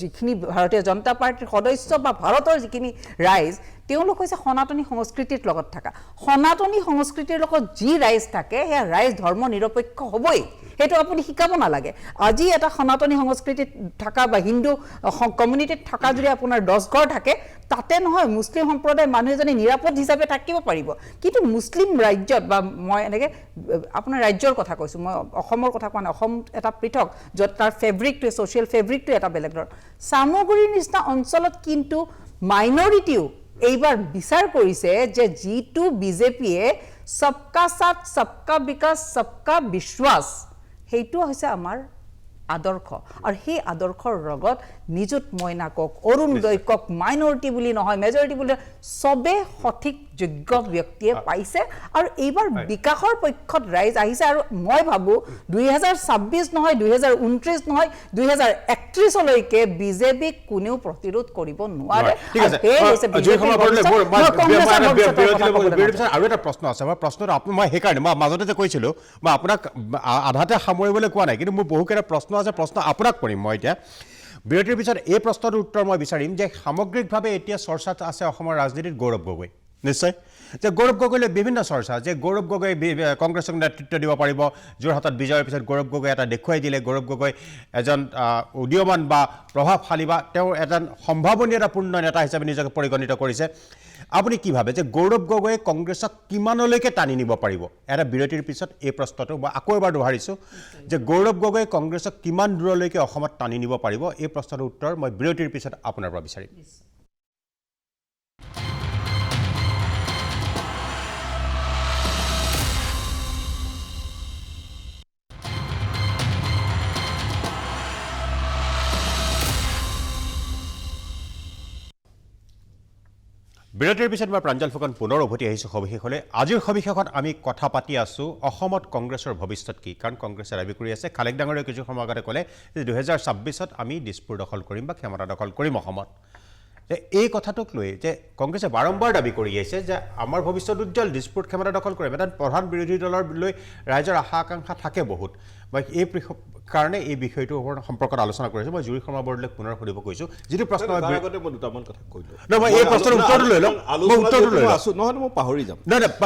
যিখিনি ভাৰতীয় জনতা পাৰ্টিৰ সদস্য বা ভাৰতৰ যিখিনি ৰাইজ তেওঁলোক হৈছে সনাতনী সংস্কৃতিৰ লগত থকা সনাতনী সংস্কৃতিৰ লগত যি ৰাইজ থাকে সেয়া ৰাইজ ধৰ্ম নিৰপেক্ষ হ'বই সেইটো আপুনি শিকাব নালাগে আজি এটা সনাতনী সংস্কৃতিত থকা বা হিন্দু কমিউনিটিত থকা যদি আপোনাৰ 10 ঘৰ থাকে তাতে নহয় মুছলিম সম্প্ৰদায়ৰ মানুহ এজনে নিৰাপদ হিচাপে থাকিব পাৰিব কিন্তু মুছলিম ৰাজ্যত বা মই এনেকৈ আপোনাৰ ৰাজ্যৰ কথা কৈছোঁ মই অসমৰ কথা কোৱা নাই অসম এটা পৃথক য'ত তাৰ ফেব্ৰিকটোৱে ছ'চিয়েল ফেব্ৰিকটো এটা বেলেগ ধৰণৰ চামগুৰিৰ নিচিনা অঞ্চলত কিন্তু মাইনৰিটিও এইবাৰ বিচাৰ কৰিছে যে যিটো বিজেপিয়ে সবকা সাথ সবকা বিকাশ সবকা বিশ্বাস সেইটো হৈছে আমাৰ আদৰ্শ আৰু সেই আদৰ্শৰ লগত নিযুত মইনা কক অৰুণ গগৈক মাইনৰিটি বুলি নহয় মেজৰিটি বুলি সবে সঠিক যোগ্য ব্যক্তিয়ে পাইছে আৰু এইবাৰ বিকাশৰ পক্ষত ৰাইজ আহিছে আৰু মই ভাবোঁ 2026 নহয় 2029 নহয় 2031 লৈকে বিজেপিক কোনেও প্ৰতিৰোধ কৰিব নোৱাৰে আৰু এটা প্ৰশ্ন আছে মই প্ৰশ্নটো মই সেইকাৰণে মই মাজতে যে কৈছিলোঁ মই আপোনাক আধাতে সামৰিবলৈ কোৱা নাই কিন্তু মোৰ বহুকেইটা প্ৰশ্ন আছে প্ৰশ্ন আপোনাক কৰিম মই এতিয়া বিৰতিৰ পিছত এই প্ৰশ্নটোৰ উত্তৰ মই বিচাৰিম যে সামগ্ৰিকভাৱে এতিয়া চৰ্চাত আছে অসমৰ ৰাজনীতিত গৌৰৱ গগৈ নিশ্চয় যে গৌৰৱ গগৈলৈ বিভিন্ন চৰ্চা যে গৌৰৱ গগৈ কংগ্ৰেছক নেতৃত্ব দিব পাৰিব যোৰহাটত বিজয়ৰ পিছত গৌৰৱ গগৈ এটা দেখুৱাই দিলে গৌৰৱ গগৈ এজন উদীয়মান বা প্ৰভাৱশালী বা তেওঁ এজন সম্ভাৱনীয়তাপূৰ্ণ নেতা হিচাপে নিজকে পৰিগণিত কৰিছে আপুনি কি ভাবে যে গৌৰৱ গগৈয়ে কংগ্ৰেছক কিমানলৈকে টানি নিব পাৰিব এটা বিৰতিৰ পিছত এই প্ৰশ্নটো মই আকৌ এবাৰ দোহাৰিছোঁ যে গৌৰৱ গগৈয়ে কংগ্ৰেছক কিমান দূৰলৈকে অসমত টানি নিব পাৰিব এই প্ৰশ্নটোৰ উত্তৰ মই বিৰতিৰ পিছত আপোনাৰ পৰা বিচাৰিম বিৰতিৰ পিছত মই প্ৰাঞ্জল ফুকন পুনৰ উভতি আহিছোঁ সবিশেষলৈ আজিৰ সবিশেষত আমি কথা পাতি আছোঁ অসমত কংগ্ৰেছৰ ভৱিষ্যত কি কাৰণ কংগ্ৰেছে দাবী কৰি আছে খালেক ডাঙৰীয়াই কিছু সময় আগতে ক'লে যে 2026ত আমি দিছপুৰ দখল কৰিম বা ক্ষমতা দখল কৰিম অসমত যে এই কথাটোক লৈ যে কংগ্ৰেছে বাৰম্বাৰ দাবী কৰি আহিছে যে আমাৰ ভৱিষ্যত উজ্জ্বল দিছপুৰত ক্ষমতা দখল কৰিম এটা প্ৰধান বিৰোধী দলৰ লৈ ৰাইজৰ আশা আকাংক্ষা থাকে বহুত মই এই কাৰণে এই বিষয়টোৰ সম্পৰ্কত আলোচনা কৰিছোঁ মই জুৰি শৰ্মা বৰদলৈক পুনৰ সুধিব কৈছোঁ যিটো প্ৰশ্ন মই দুটামান কথা কৈলোঁ মই এই প্ৰশ্নৰ উত্তৰটো লৈ লওঁ নহ'লে মই পাহৰি যাম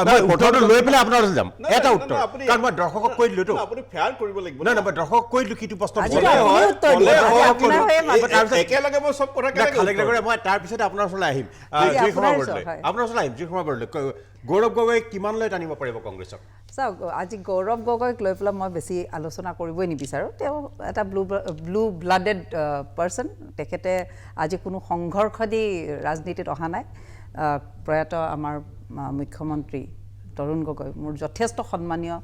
মই উত্তৰটো লৈ পেলাই আপোনাৰ ওচৰত যাম এটা উত্তৰ কাৰণ মই দৰ্শকক কৈ দিলোঁতো আপুনি ফেয়াৰ কৰিব লাগিব নহয় মই দৰ্শকক কৈ দিলোঁ কিটো প্ৰশ্ন একেলগে মই চব কথা মই তাৰপিছতে আপোনাৰ ওচৰলৈ আহিম জুৰি শৰ্মা বৰদলৈ আপোনাৰ ওচৰলৈ আহিম জুৰি শৰ্মা বৰদলৈ গৌৰৱ গগৈ কিমানলৈ টানিব পাৰিব কংগ্ৰেছক চাওক আজি গৌৰৱ গগৈক লৈ পেলাই মই বেছি আলোচনা কৰিবই নিবিচাৰোঁ তেওঁ এটা ব্লু ব্লাডেড পাৰ্চন তেখেতে আজি কোনো সংঘৰ্ষ দি ৰাজনীতিত অহা নাই প্ৰয়াত আমাৰ মুখ্যমন্ত্ৰী তৰুণ গগৈ মোৰ যথেষ্ট সন্মানীয়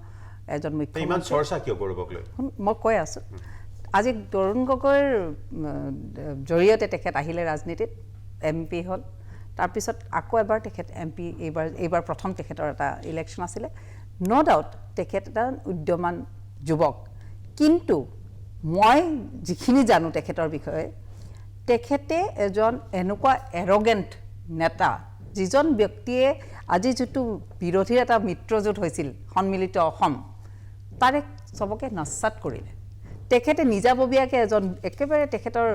এজন ইমান চৰ্চা কিয় গৌৰৱক লৈ মই কৈ আছোঁ আজি তৰুণ গগৈৰ জৰিয়তে তেখেত আহিলে ৰাজনীতিত MP হ'ল তাৰপিছত আকৌ এবাৰ তেখেত MP এইবাৰ প্ৰথম তেখেতৰ এটা ইলেকশ্যন আছিলে ন' ডাউট তেখেত এটা উদ্যমান যুৱক কিন্তু মই যিখিনি জানো তেখেতৰ বিষয়ে তেখেতে এজন এনেকুৱা এৰগেণ্ট নেতা যিজন ব্যক্তিয়ে আজি যিটো বিৰোধীৰ এটা মিত্ৰজোঁট হৈছিল সন্মিলিত অসম তাৰে চবকে নস্যাৎ কৰিলে তেখেতে নিজাববীয়াকৈ এজন একেবাৰে তেখেতৰ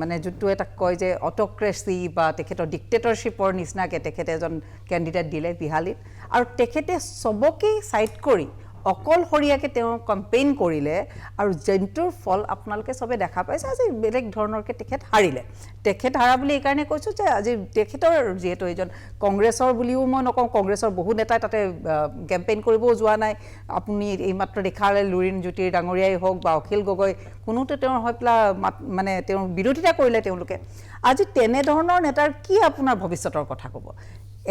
মানে যোনটো এটা কয় যে অট'ক্ৰেচি বা তেখেতৰ ডিক্টেটৰশ্বিপৰ নিচিনাকৈ তেখেতে এজন কেণ্ডিডেট দিলে বিহালীত আৰু তেখেতে চবকেই চাইড কৰি অকলশৰীয়াকৈ তেওঁ কেম্পেইন কৰিলে আৰু যোনটোৰ ফল আপোনালোকে চবে দেখা পাইছে আজি বেলেগ ধৰণৰকৈ তেখেত হাৰিলে তেখেত হাৰা বুলি এইকাৰণে কৈছোঁ যে আজি তেখেতৰ যিহেতু এজন কংগ্ৰেছৰ বুলিও মই নকওঁ কংগ্ৰেছৰ বহু নেতাই তাতে কেম্পেইন কৰিবও যোৱা নাই আপুনি এইমাত্ৰ দেখালে লুৰিণ জ্যোতিৰ ডাঙৰীয়াই হওক বা অখিল গগৈ কোনোতে তেওঁৰ হৈ পেলাই মানে তেওঁৰ বিৰোধিতা কৰিলে তেওঁলোকে আজি তেনেধৰণৰ নেতাৰ কি আপোনাৰ ভৱিষ্যতৰ কথা ক'ব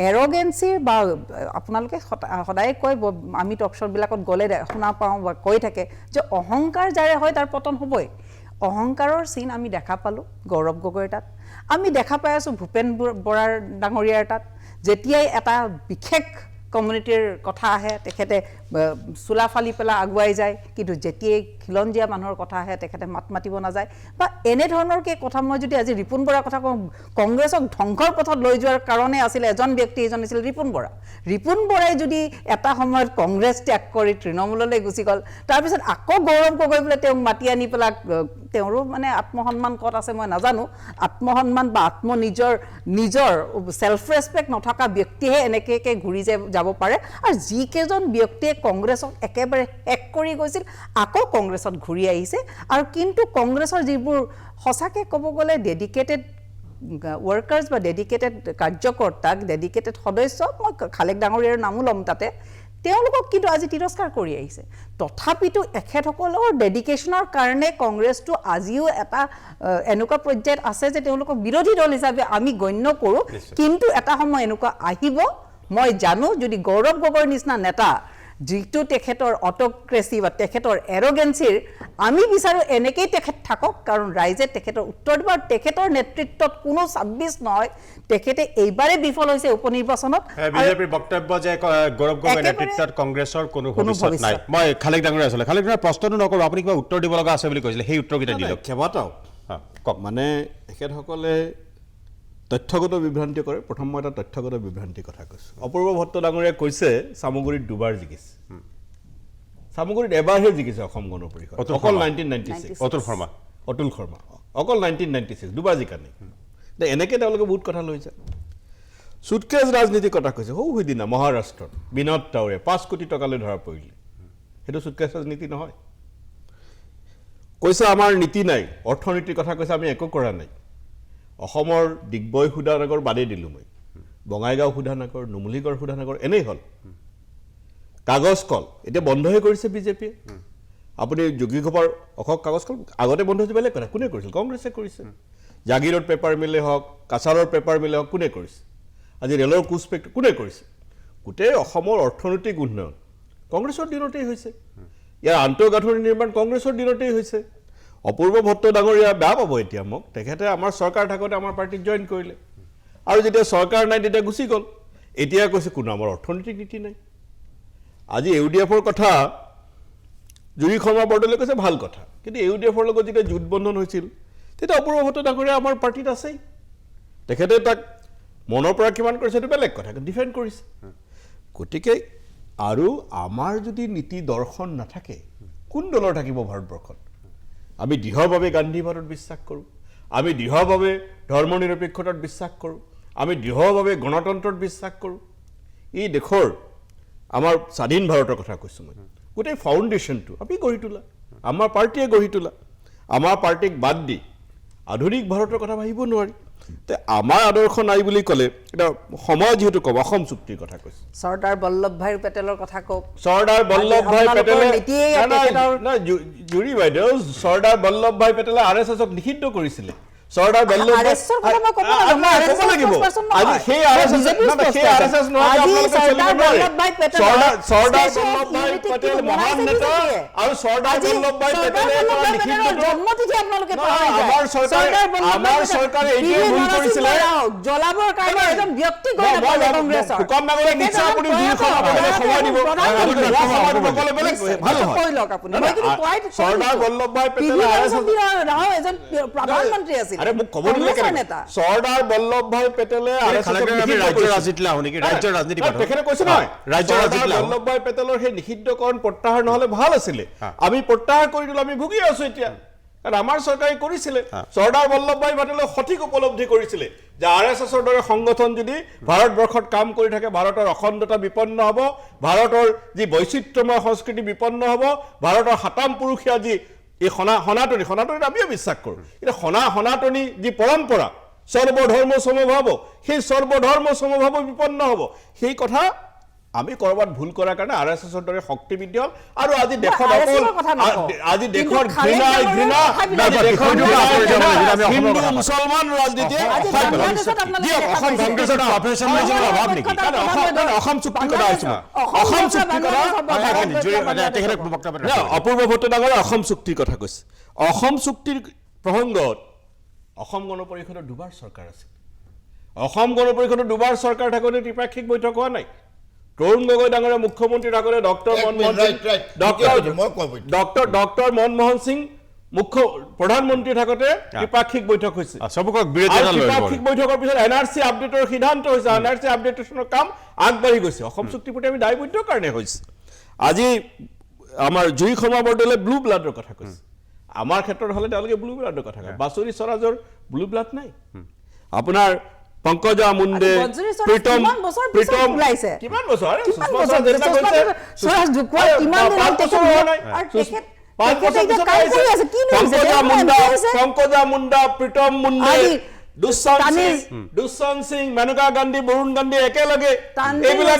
এৰগেঞ্চিৰ বা আপোনালোকে সদায় কয় আমি টকশ্ব'বিলাকত গ'লে শুনা পাওঁ বা কৈ থাকে যে অহংকাৰ যাৰে হয় তাৰ পতন হ'বই অহংকাৰৰ চিন আমি দেখা পালোঁ গৌৰৱ গগৈৰ তাত আমি দেখা পাই আছোঁ ভূপেন বৰাৰ ডাঙৰীয়াৰ তাত যেতিয়াই এটা বিশেষ কমিউনিটিৰ কথা আহে তেখেতে চোলা ফালি পেলাই আগুৱাই যায় কিন্তু যেতিয়াই খিলঞ্জীয়া মানুহৰ কথা আহে তেখেতে মাত মাতিব নাযায় বা এনেধৰণৰকৈ কথা মই যদি আজি ৰিপুণ বৰাৰ কথা কওঁ কংগ্ৰেছক ধ্বংসৰ পথত লৈ যোৱাৰ কাৰণে আছিলে এজন ব্যক্তি এজন আছিল ৰিপুণ বৰাই যদি এটা সময়ত কংগ্ৰেছ ত্যাগ কৰি তৃণমূললৈ গুচি গ'ল তাৰপিছত আকৌ গৌৰৱ গগৈ বোলে তেওঁক মাতি আনি পেলাই তেওঁৰো মানে আত্মসন্মান ক'ত আছে মই নাজানো আত্মসন্মান বা নিজৰ ছেল্ফ ৰেচপেক্ট নথকা ব্যক্তিহে এনেকৈ ঘূৰি যাব পাৰে আৰু যিকেইজন ব্যক্তিয়ে কংগ্ৰেছক একেবাৰে শেষ কৰি গৈছিল আকৌ কংগ্ৰেছত ঘূৰি আহিছে আৰু কিন্তু কংগ্ৰেছৰ যিবোৰ সঁচাকৈ ক'ব গ'লে ডেডিকেটেড ৱৰ্কাৰ্ছ বা ডেডিকেটেড কাৰ্যকৰ্তাক ডেডিকেটেড সদস্য মই খালেক ডাঙৰীয়াৰ নামো ল'ম তাতে তেওঁলোকক কিন্তু আজি তিৰস্কাৰ কৰি আহিছে তথাপিতো এখেতসকলৰ ডেডিকেশ্যনৰ কাৰণে কংগ্ৰেছটো আজিও এটা এনেকুৱা পৰ্যায়ত আছে যে তেওঁলোকক বিৰোধী দল হিচাপে আমি গণ্য কৰোঁ কিন্তু এটা সময় এনেকুৱা আহিব মই জানো যদি গৌৰৱ গগৈৰ নিচিনা নেতা যিটো তেখেতৰ অট'ক্ৰেচি বা তেখেতৰ এৰগেঞ্চিৰ আমি বিচাৰোঁ এনেকেই তেখেত থাকক কাৰণ ৰাইজে তেখেতৰ উত্তৰ দিব আৰু তেখেতৰ নেতৃত্বত কোনো 26 নহয় তেখেতে এইবাৰে বিফল হৈছে উপনিৰ্বাচনত বিজেপিৰ বক্তব্য যে গৌৰৱ গগৈ নেতৃত্বত কংগ্ৰেছৰ কোনো ভৱিষ্যত নাই মই খালেক ডাঙৰীয়া আছিলে খালেক ডাঙৰীয়া প্ৰশ্নটো নকৰোঁ আপুনি কিবা উত্তৰ দিব লগা আছে বুলি কৈছিলে সেই উত্তৰকেইটা দিলক কেইবাটাও কওক মানে এখেতসকলে তথ্যগত বিভ্ৰান্তি কৰে প্ৰথম মই এটা তথ্যগত বিভ্ৰান্তিৰ কথা কৈছোঁ অপূৰ্ব ভট্ট ডাঙৰীয়াই কৈছে চামগুৰিত দুবাৰ জিকিছে চামগুৰিত এবাৰহে জিকিছে অসম গণ পৰিষদ অকল 1996 অতুল শৰ্মা অকল 1996 দুবাৰ জিকা নাই এনেকৈ তেওঁলোকে বহুত কথা লৈ যায় চুটকেছ ৰাজনীতিৰ কথা কৈছে সেইদিনা মহাৰাষ্ট্ৰত বিনোদ তাউৰে 5 কোটি টকালৈ ধৰা পৰিলে সেইটো চুটকেছ ৰাজনীতি নহয় কৈছে আমাৰ নীতি নাই অৰ্থনীতিৰ কথা কৈছে আমি একো কৰা নাই অসমৰ ডিগবৈ শোধানগৰ বাদেই দিলোঁ মই বঙাইগাঁও শোধানগৰ নুমলীগড় শোধানগৰ এনেই হ'ল কাগজ কল এতিয়া বন্ধহে কৰিছে বিজেপিয়ে আপুনি যোগীঘোপাৰ অশোক কাগজ কল আগতে বন্ধ হৈছে বেলেগ কথা কোনে কৰিছিল কংগ্ৰেছে কৰিছে জাগিৰোড পেপাৰ মিলে হওক কাছাৰৰ পেপাৰ মিলে হওক কোনে কৰিছে আজি ৰেলৰ কোচ ফেক্টৰী কোনে কৰিছে গোটেই অসমৰ অৰ্থনৈতিক উন্নয়ন কংগ্ৰেছৰ দিনতেই হৈছে ইয়াৰ আন্তঃগাঁথনি নিৰ্মাণ কংগ্ৰেছৰ দিনতেই হৈছে অপূৰ্ব ভট্ট ডাঙৰীয়া বেয়া পাব এতিয়া মোক তেখেতে আমাৰ চৰকাৰ থাকোঁতে আমাৰ পাৰ্টিত জইন কৰিলে আৰু যেতিয়া চৰকাৰ নাই তেতিয়া গুচি গ'ল এতিয়া কৈছে কোনো আমাৰ অৰ্থনৈতিক নীতি নাই আজি ইউডিএফৰ কথা জুৰি শৰ্মা বৰদলৈ কৈছে ভাল কথা কিন্তু ইউডিএফৰ লগত যেতিয়া জোটবন্ধন হৈছিল তেতিয়া অপূৰ্ব ভট্ট ডাঙৰীয়া আমাৰ পাৰ্টিত আছেই তেখেতে তাক মনৰ পৰা কিমান কৰিছে সেইটো বেলেগ কথা ডিফেণ্ড কৰিছে গতিকে আৰু আমাৰ যদি নীতি দৰ্শন নাথাকে কোন দলৰ থাকিব ভাৰতবৰ্ষত আমি দৃঢ়ভাৱে গান্ধীবাদত বিশ্বাস কৰোঁ আমি দৃঢ়ভাৱে ধৰ্ম নিৰপেক্ষতাত বিশ্বাস কৰোঁ আমি দৃঢ়ভাৱে গণতন্ত্ৰত বিশ্বাস কৰোঁ এই দেশৰ আমাৰ স্বাধীন ভাৰতৰ কথা কৈছোঁ মই গোটেই ফাউণ্ডেশ্যনটো আমি গঢ়ি তোলা আমাৰ পাৰ্টীয়ে গঢ়ি তোলা আমাৰ পাৰ্টীক বাদ দি আধুনিক ভাৰতৰ কথা ভাবিব নোৱাৰি তে আমাৰ আদৰ্শ নাই বুলি ক'লে এটা সময় যিহেতু ক'ব অসম চুক্তিৰ কথা কৈছে চৰ্দাৰ বল্লভভাই পেটেলৰ কথা কওক চৰ্দাৰ বল্লভভাই পেটেলে জুৰি বাইদেউ চৰ্দাৰ বল্লভভাই পেটেলে RSSক নিষিদ্ধ কৰিছিলে চৰ্দাৰ বল্লভভাই পেটেল মহান নেতা আৰু চৰ্দাৰ বল্লভভাই পেটেলে আমাৰ চৰকাৰে এইটোৱে ভুল কৰিছিলে জ্বলাবৰ কাৰণে এজন ব্যক্তি সুকাম নাগৰে নিশ্চয় আপুনি 2 সময় দিব চৰ্দাৰ বল্লভভাই পেটেলে এজন প্ৰধানমন্ত্ৰী আছিল আৰে মোক কব দিলে চৰ্দাৰ বল্লভভাই পেটেলে ৰাজ্যৰ ৰাজনীতি তেখেতে কৈছে নহয় বল্লভভাই পেটেলৰ সেই নিষিদ্ধকৰণ প্ৰত্যাহাৰ নহলে ভাল আছিলে আমি প্ৰত্যাহাৰ কৰি দিলো আমি ভুগি আছো এতিয়া কাৰণ আমাৰ চৰকাৰে কৰিছিলে চৰ্দাৰ বল্লভভাই পেটেলে সঠিক উপলব্ধি কৰিছিলে যে RSSৰ দৰে সংগঠন যদি ভাৰতবৰ্ষত কাম কৰি থাকে ভাৰতৰ অখণ্ডতা বিপন্ন হ'ব ভাৰতৰ যি বৈচিত্ৰ্যময় সংস্কৃতি বিপন্ন হ'ব ভাৰতৰ সাতাম পুৰুষীয়া যি এই সনাতনী আমিও বিশ্বাস কৰোঁ কিন্তু সনাতনী যি পৰম্পৰা সৰ্বধৰ্ম সমভাৱ সেই সৰ্বধৰ্ম সমভাৱ বিপন্ন হ'ব সেই কথা আমি কৰবাত ভুল কৰাৰ কাৰণে RSSৰ দৰে শক্তি বৃদ্ধি হ'ল আৰু আজি দেশত আজি দেশৰ ঘৃণা হিন্দু মুছলমান ৰাজনীতি অসম কংগ্ৰেছৰ প্ৰফেচনেলিজমৰ অভাৱ নেকি অসম চুক্তি কথা হৈছে অসম চুক্তি কথা অপূৰ্ব ভট্টাচাৰ্যৰ অসম চুক্তিৰ কথা কৈছে অসম চুক্তিৰ প্ৰসংগত অসম গণ পৰিষদৰ দুবাৰ চৰকাৰ আছে অসম গণ পৰিষদৰ দুবাৰ চৰকাৰ থাকোঁতে ত্ৰিপাক্ষিক বৈঠক হোৱা নাই তৰুণ গগৈ ডাঙৰীয়া মুখ্যমন্ত্ৰী থাকোঁতে ডক্টৰ মনমোহন সিং প্ৰধানমন্ত্ৰী থাকোঁতে ত্ৰিপাক্ষিক বৈঠক হৈছে ত্ৰিপাক্ষিক বৈঠকৰ পিছত NRC আপডেটৰ সিদ্ধান্ত হৈছে NRC আপডেটেশ্যনৰ কাম আগবাঢ়ি গৈছে অসম চুক্তিৰ প্ৰতি আমি দায়বদ্ধ কাৰণে হৈছে আজি আমাৰ জুই ক্ষমা বৰদলৈ ব্লু ব্লাডৰ কথা কৈছে আমাৰ ক্ষেত্ৰত হ'লে তেওঁলোকে ব্লু ব্লাডৰ কথা কয় বাছৰি স্বৰাজৰ ব্লু ব্লাড নাই আপোনাৰ পংকজা মুণ্ডে প্ৰীতম ওলাইছে কিমান বছৰ পংকজা মুণ্ডা প্ৰীতম মুণ্ডে দুষ্যন্ত সিং মেনকা গান্ধী বৰুণ গান্ধী একেলগে এইবিলাক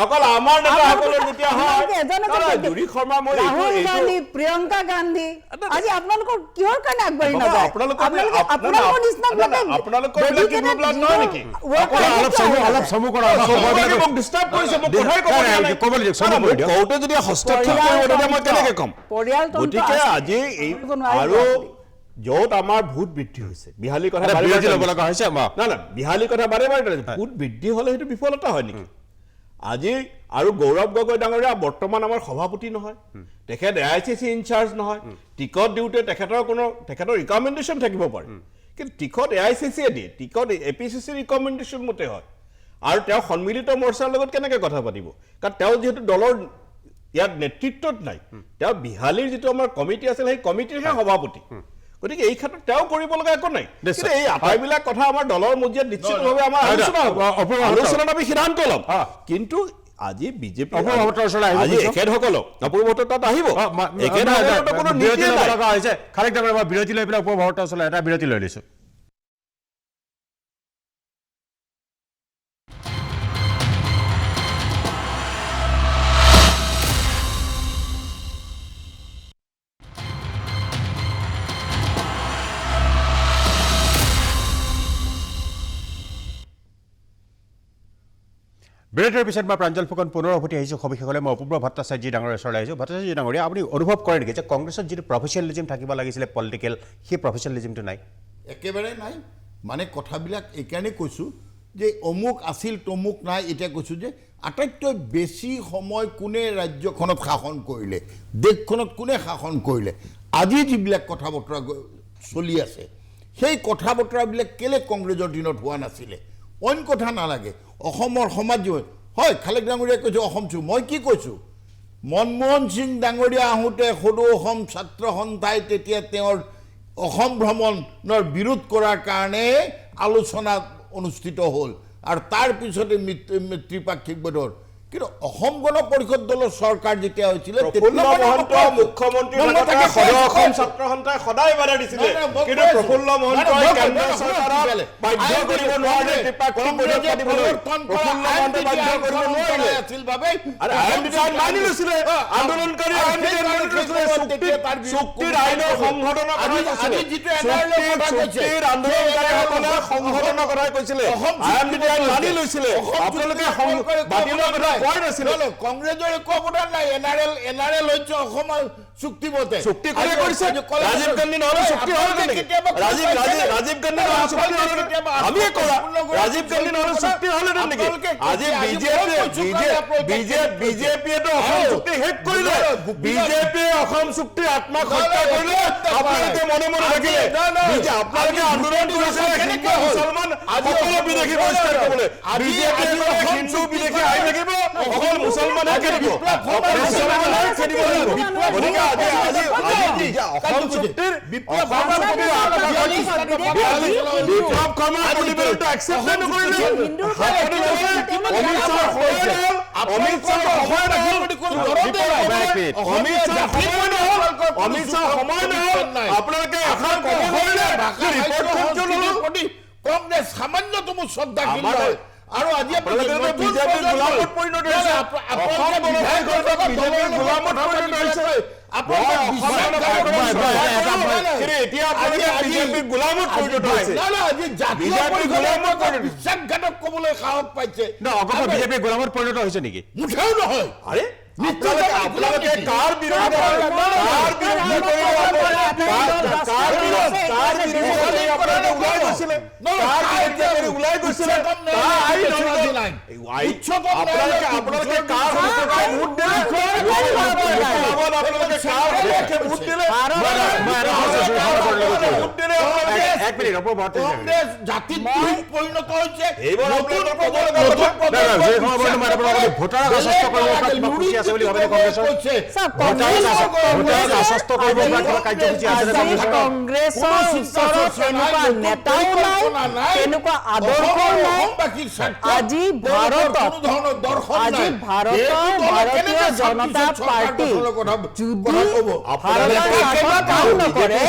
অকল আমাৰ নেতাসকলৰ যেতিয়া হয় জুৰি শৰ্মা মই ৰাহুল গান্ধী প্ৰিয়ংকা গান্ধী আজি আপোনালোকৰ কিহৰ কাৰণে আগবাঢ়ি নাযায় আপোনালোকৰ নিচিনা আপোনালোকৰ নহয় নেকি অলপ চমু কৰা ডিষ্টাৰ্ব কৰিছে মোক কওঁতে যদি হস্তক্ষেপ কৰিব তেতিয়া মই কেনেকৈ ক'ম গতিকে আজি এই আৰু য'ত আমাৰ ভোট বৃদ্ধি হৈছে বিহালীৰ কথা বিহালীৰ কথা বাৰে ভোট বৃদ্ধি হ'লে সেইটো বিফলতা হয় নেকি আজি আৰু গৌৰৱ গগৈ ডাঙৰীয়া বৰ্তমান আমাৰ সভাপতি নহয় তেখেত AICC ইনচাৰ্জ নহয় টিকট দিওঁতে তেখেতৰ ৰিকমেণ্ডেশ্যন থাকিব পাৰে কিন্তু টিকট AICC দিয়ে টিকট APCC ৰিকমেণ্ডেশ্যন মতে হয় আৰু তেওঁ সন্মিলিত মৰ্চাৰ লগত কেনেকৈ কথা পাতিব কাৰণ তেওঁ যিহেতু দলৰ ইয়াত নেতৃত্বত নাই তেওঁ বিহালীৰ যিটো আমাৰ কমিটি আছিল সেই কমিটিৰহে সভাপতি গতিকে এই ক্ষেত্ৰত তেওঁ কৰিব লগা একো নাই কিন্তু এই আটাইবিলাক কথা আমাৰ দলৰ মজিয়াত নিশ্চিতভাৱে আমাৰ আলোচনাত আমি সিদ্ধান্ত ল'ম কিন্তু আজি বিজেপি আজি এখেতসকলক অপূৰ্ব ভট্ট তাত আহিব বিৰতি লৈ পেলাই অপূৰ্ব ভট্ট চলাই এটা বিৰতি লৈ লৈছোঁ বিৰতিৰ পিছত মই প্ৰাঞ্জল ফুকন পুনৰ উভতি আহিছোঁ সবিশেষলৈ মই অপূৰ্ব ভট্টাচাৰ্য ডাঙৰীয়া ওচৰলৈ আহিছোঁ ভট্টাচাৰ্য ডাঙৰীয়া আপুনি অনুভৱ কৰে নেকি যে কংগ্ৰেছত যিটো প্ৰফেচনেলিজিম থাকিব লাগিছিলে পলিটিকেল সেই প্ৰফেচনেলিজিমটো নাই একেবাৰে নাই মানে কথাবিলাক এইকাৰণে কৈছোঁ যে অমুক আছিল তমুক নাই এতিয়া কৈছোঁ যে আটাইতকৈ বেছি সময় কোনে ৰাজ্যখনত শাসন কৰিলে দেশখনত কোনে শাসন কৰিলে আজি যিবিলাক কথা বতৰা চলি আছে সেই কথা বতৰাবিলাক কেলে কংগ্ৰেছৰ দিনত হোৱা নাছিলে অইন কথা নালাগে অসমৰ সমাজ জীৱন হয় খালেক ডাঙৰীয়াই কৈছোঁ অসম চুক মই কি কৈছোঁ মনমোহন সিং ডাঙৰীয়া আহোঁতে সদৌ অসম ছাত্ৰ সন্থাই তেতিয়া তেওঁৰ অসম ভ্ৰমণৰ বিৰোধ কৰাৰ কাৰণে আলোচনা অনুষ্ঠিত হ'ল আৰু তাৰ পিছতে ত্ৰিপাক্ষিক বৈঠক কিন্তু অসম গণ পৰিষদ দলৰ চৰকাৰ যেতিয়া হৈছিলে মুখ্যমন্ত্ৰী অসম ছাত্ৰ সন্থাই সদায় বাধা দিছিলে কিন্তু প্ৰফুল্ল মহন্তই কেন্দ্ৰ চৰকাৰক বাধ্য কৰিব নোৱাৰিলে ত্ৰিপাক্ষিক বৈঠক পাতিবলৈ প্ৰফুল্ল মহন্তই বাধ্য কৰিব নোৱাৰিলে আৰু মানি লৈছিলে আন্দোলনকাৰী চুক্তিৰ আইনৰ সংশোধনৰ কথা কৈছিলে চুক্তিৰ আন্দোলনকাৰীসকলে সংশোধনৰ কথা কৈছিলে মানি লৈছিলে আপোনালোকে বাতিলৰ কথা কংগ্ৰেছৰ একো অৱদান নাই NRL হৈছে অসমৰ চুক্তিমতে চুক্তি কোনে কৰিছে ৰাজীৱ গান্ধী নহলে চুক্তি হ'ল নেকি ৰাজীৱ গান্ধী নহলে চুক্তি হ'ল আমিয়ে কৰা ৰাজীৱ গান্ধী নহলে চুক্তি হ'ল নেকি আজি বিজেপিয়েতো অসম চুক্তি শেষ কৰিলে বিজেপিয়ে অসম চুক্তি আত্মহত্যা কৰিলে আপোনালোকে মনে মনে থাকিলে আপোনালোকে আন্দোলন কৰিছে হিন্দু মুছলমান সকলো বিদেশী বহিষ্কাৰ কৰিবলৈ বিজেপিয়ে হিন্দু বিদেশী আহি থাকিব অকল মুছলমানে খেলিব মুছলমানে খেলিব লাগিব গতিকে অসম চুক্তিৰ বিপ্লৱ অসমৰ কবি বিপ্লৱ কৰ্মাৰ প্ৰতিবেদনটো একচেপ্ট নকৰিলে অমিত শ্বাহ অমিত শ্বাহ সময় নহ'ল অমিত শ্বাহ সময় নহ'ল আপোনালোকে এখন কংগ্ৰেছ সামান্যতম শ্ৰদ্ধাশীল হয় আৰু আজি বিজেপিৰ গোলামত পৰিণত হৈছে অসম বিধায়কৰ বিজেপিৰ গোলামত পৰিণত হৈছে এতিয়া বিজেপিৰ গোলামত পৰিণত হৈছে বিজেপিৰ গোলামত বিশ্বাসঘাতক ক'বলৈ সাহস পাইছে অকল বিজেপিৰ গোলামত পৰিণত হৈছে নেকি? মুঠেও নহয় আৰে আপোনালোকে কাৰ বিৰোধী ওলাই গৈছিলে আপোনালোকে কাৰ ভোট দিলে কংগ্ৰেছ জাতিত পৰিণত হৈছে ভোটাৰ আশ্বস্ত কৰিব পৰা কিবা খুচি আছে বুলি ভাবে কংগ্ৰেছৰ আশ্বস্ত কৰিব পৰা কিবা কাৰ্যসূচী আছে কংগ্ৰেছৰ ওচৰত এনেকুৱা নেতাও নাই, এনেকুৱা আদৰ্শও নাই। আজি ভাৰতীয় জনতা পাৰ্টি যদি কাম নকৰে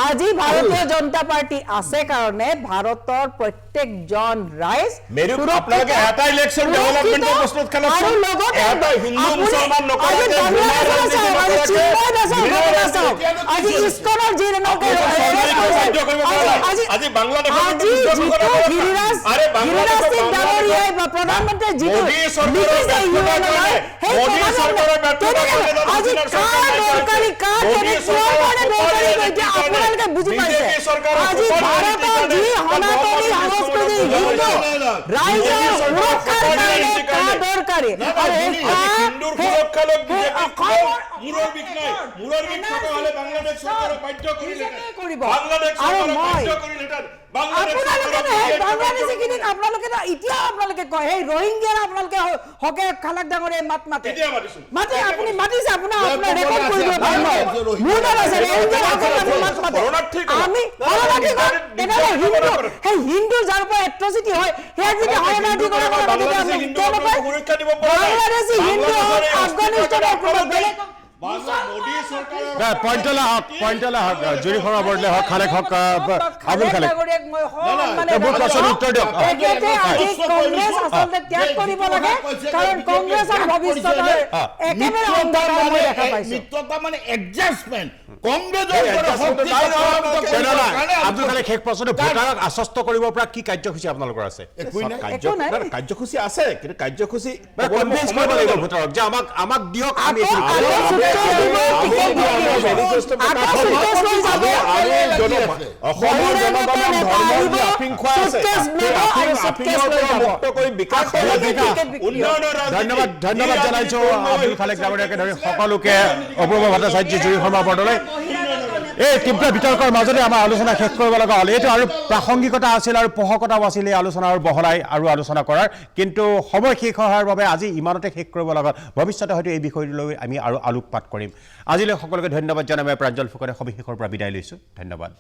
আজি ভাৰতীয় জনতা পাৰ্টি আছে কাৰণে ভাৰতৰ প্ৰত্যেকজন ৰাইজ আপোনালোকে এটা ইলেকশ্যন ডেভেলপমেণ্টৰ প্ৰশ্নত খেলাইছে এটা হিন্দু মুছলমান নকৰাকে আজি ইস্কনৰ যি আজি বাংলাদেশৰ প্ৰধানমন্ত্ৰী বুজি পাইছে আজি ভাৰতৰ যি সনাতনী সংস্কৃতি ৰাইজৰ সুৰক্ষাৰ কাৰণে দৰকাৰী হিন্দুৰ সুৰক্ষালৈ মূৰৰ বিষ নাই মূৰৰ বিষ থকা হলে বাংলাদেশ চৰকাৰে বাধ্য কৰিলে বাংলাদেশ চৰকাৰে বাধ্য কৰিলে আপোনালোকে এতিয়া আপোনালোকে কয় সেই ৰোহিংগিয়াৰ আপোনালোকে হকে খালাক ডাঙৰে মাত মাতে মাতে আপুনি মাতিছে আপোনাৰ ৰেকৰ্ড কৰি দিব পাৰিব মোৰ নাম আছে ৰোহিংগিয়াৰ হকে মাত মাতে আমি সেই হিন্দু যাৰ পৰা এট্ৰচিটি হয় সেয়া যদি শৰণাৰ্থী কৰে বাংলাদেশী হিন্দু আফগানিস্তানৰ কোনো বেলেগ পইণ্টলৈ হওক জুৰি শৰ্মা বৰদলৈ হওক খালেক হওক আবুল খালেক বহুত প্ৰশ্ন উত্তৰ দিয়ক কংগ্ৰেছ আচলতে ত্যাগ কৰিব লাগে কাৰণ কংগ্ৰেছৰ ভৱিষ্যতৰ একেবাৰে অন্ধকাৰ মই দেখা পাইছো মিত্ৰতা মানে এডজাষ্টমেণ্ট কংগ্ৰেছৰ আব্দুল খালেক শেষ প্ৰশ্ন ভোটাৰক আশ্বস্ত কৰিব পৰা কি কাৰ্যসূচী আপোনালোকৰ আছে? কাৰ্যসূচী আছে কিন্তু কাৰ্যসূচী কনভিন্স কৰিব লাগিব ভোটাৰক যে আমাক দিয়ক আমি অসমৰ জনগণক ধৰ্মৰ যি আফিং খোৱা আছে মুক্ত কৰি বিকাশ ধন্যবাদ জনাইছো আব্দুল খালেক ডাঙৰীয়াকে ধৰি সকলোকে অপূৰ্ব ভট্টাচাৰ্য জুৰি শৰ্মা বৰদলৈ এই তীব্ৰ বিতৰ্কৰ মাজতে আমাৰ আলোচনা শেষ কৰিব লগা হ'ল এইটো আৰু প্ৰাসংগিকতা আছিল আৰু পোষকতাও আছিল এই আলোচনা আৰু বহলাই আৰু আলোচনা কৰাৰ কিন্তু সময় শেষ হোৱাৰ বাবে আজি ইমানতে শেষ কৰিব লগা ভৱিষ্যতে হয়তো এই বিষয়টোলৈ আমি আৰু আলোকপাত কৰিম আজিলৈ সকলোকে ধন্যবাদ জনাই প্ৰাঞ্জল ফুকনে সবিশেষৰ পৰা বিদায় লৈছোঁ ধন্যবাদ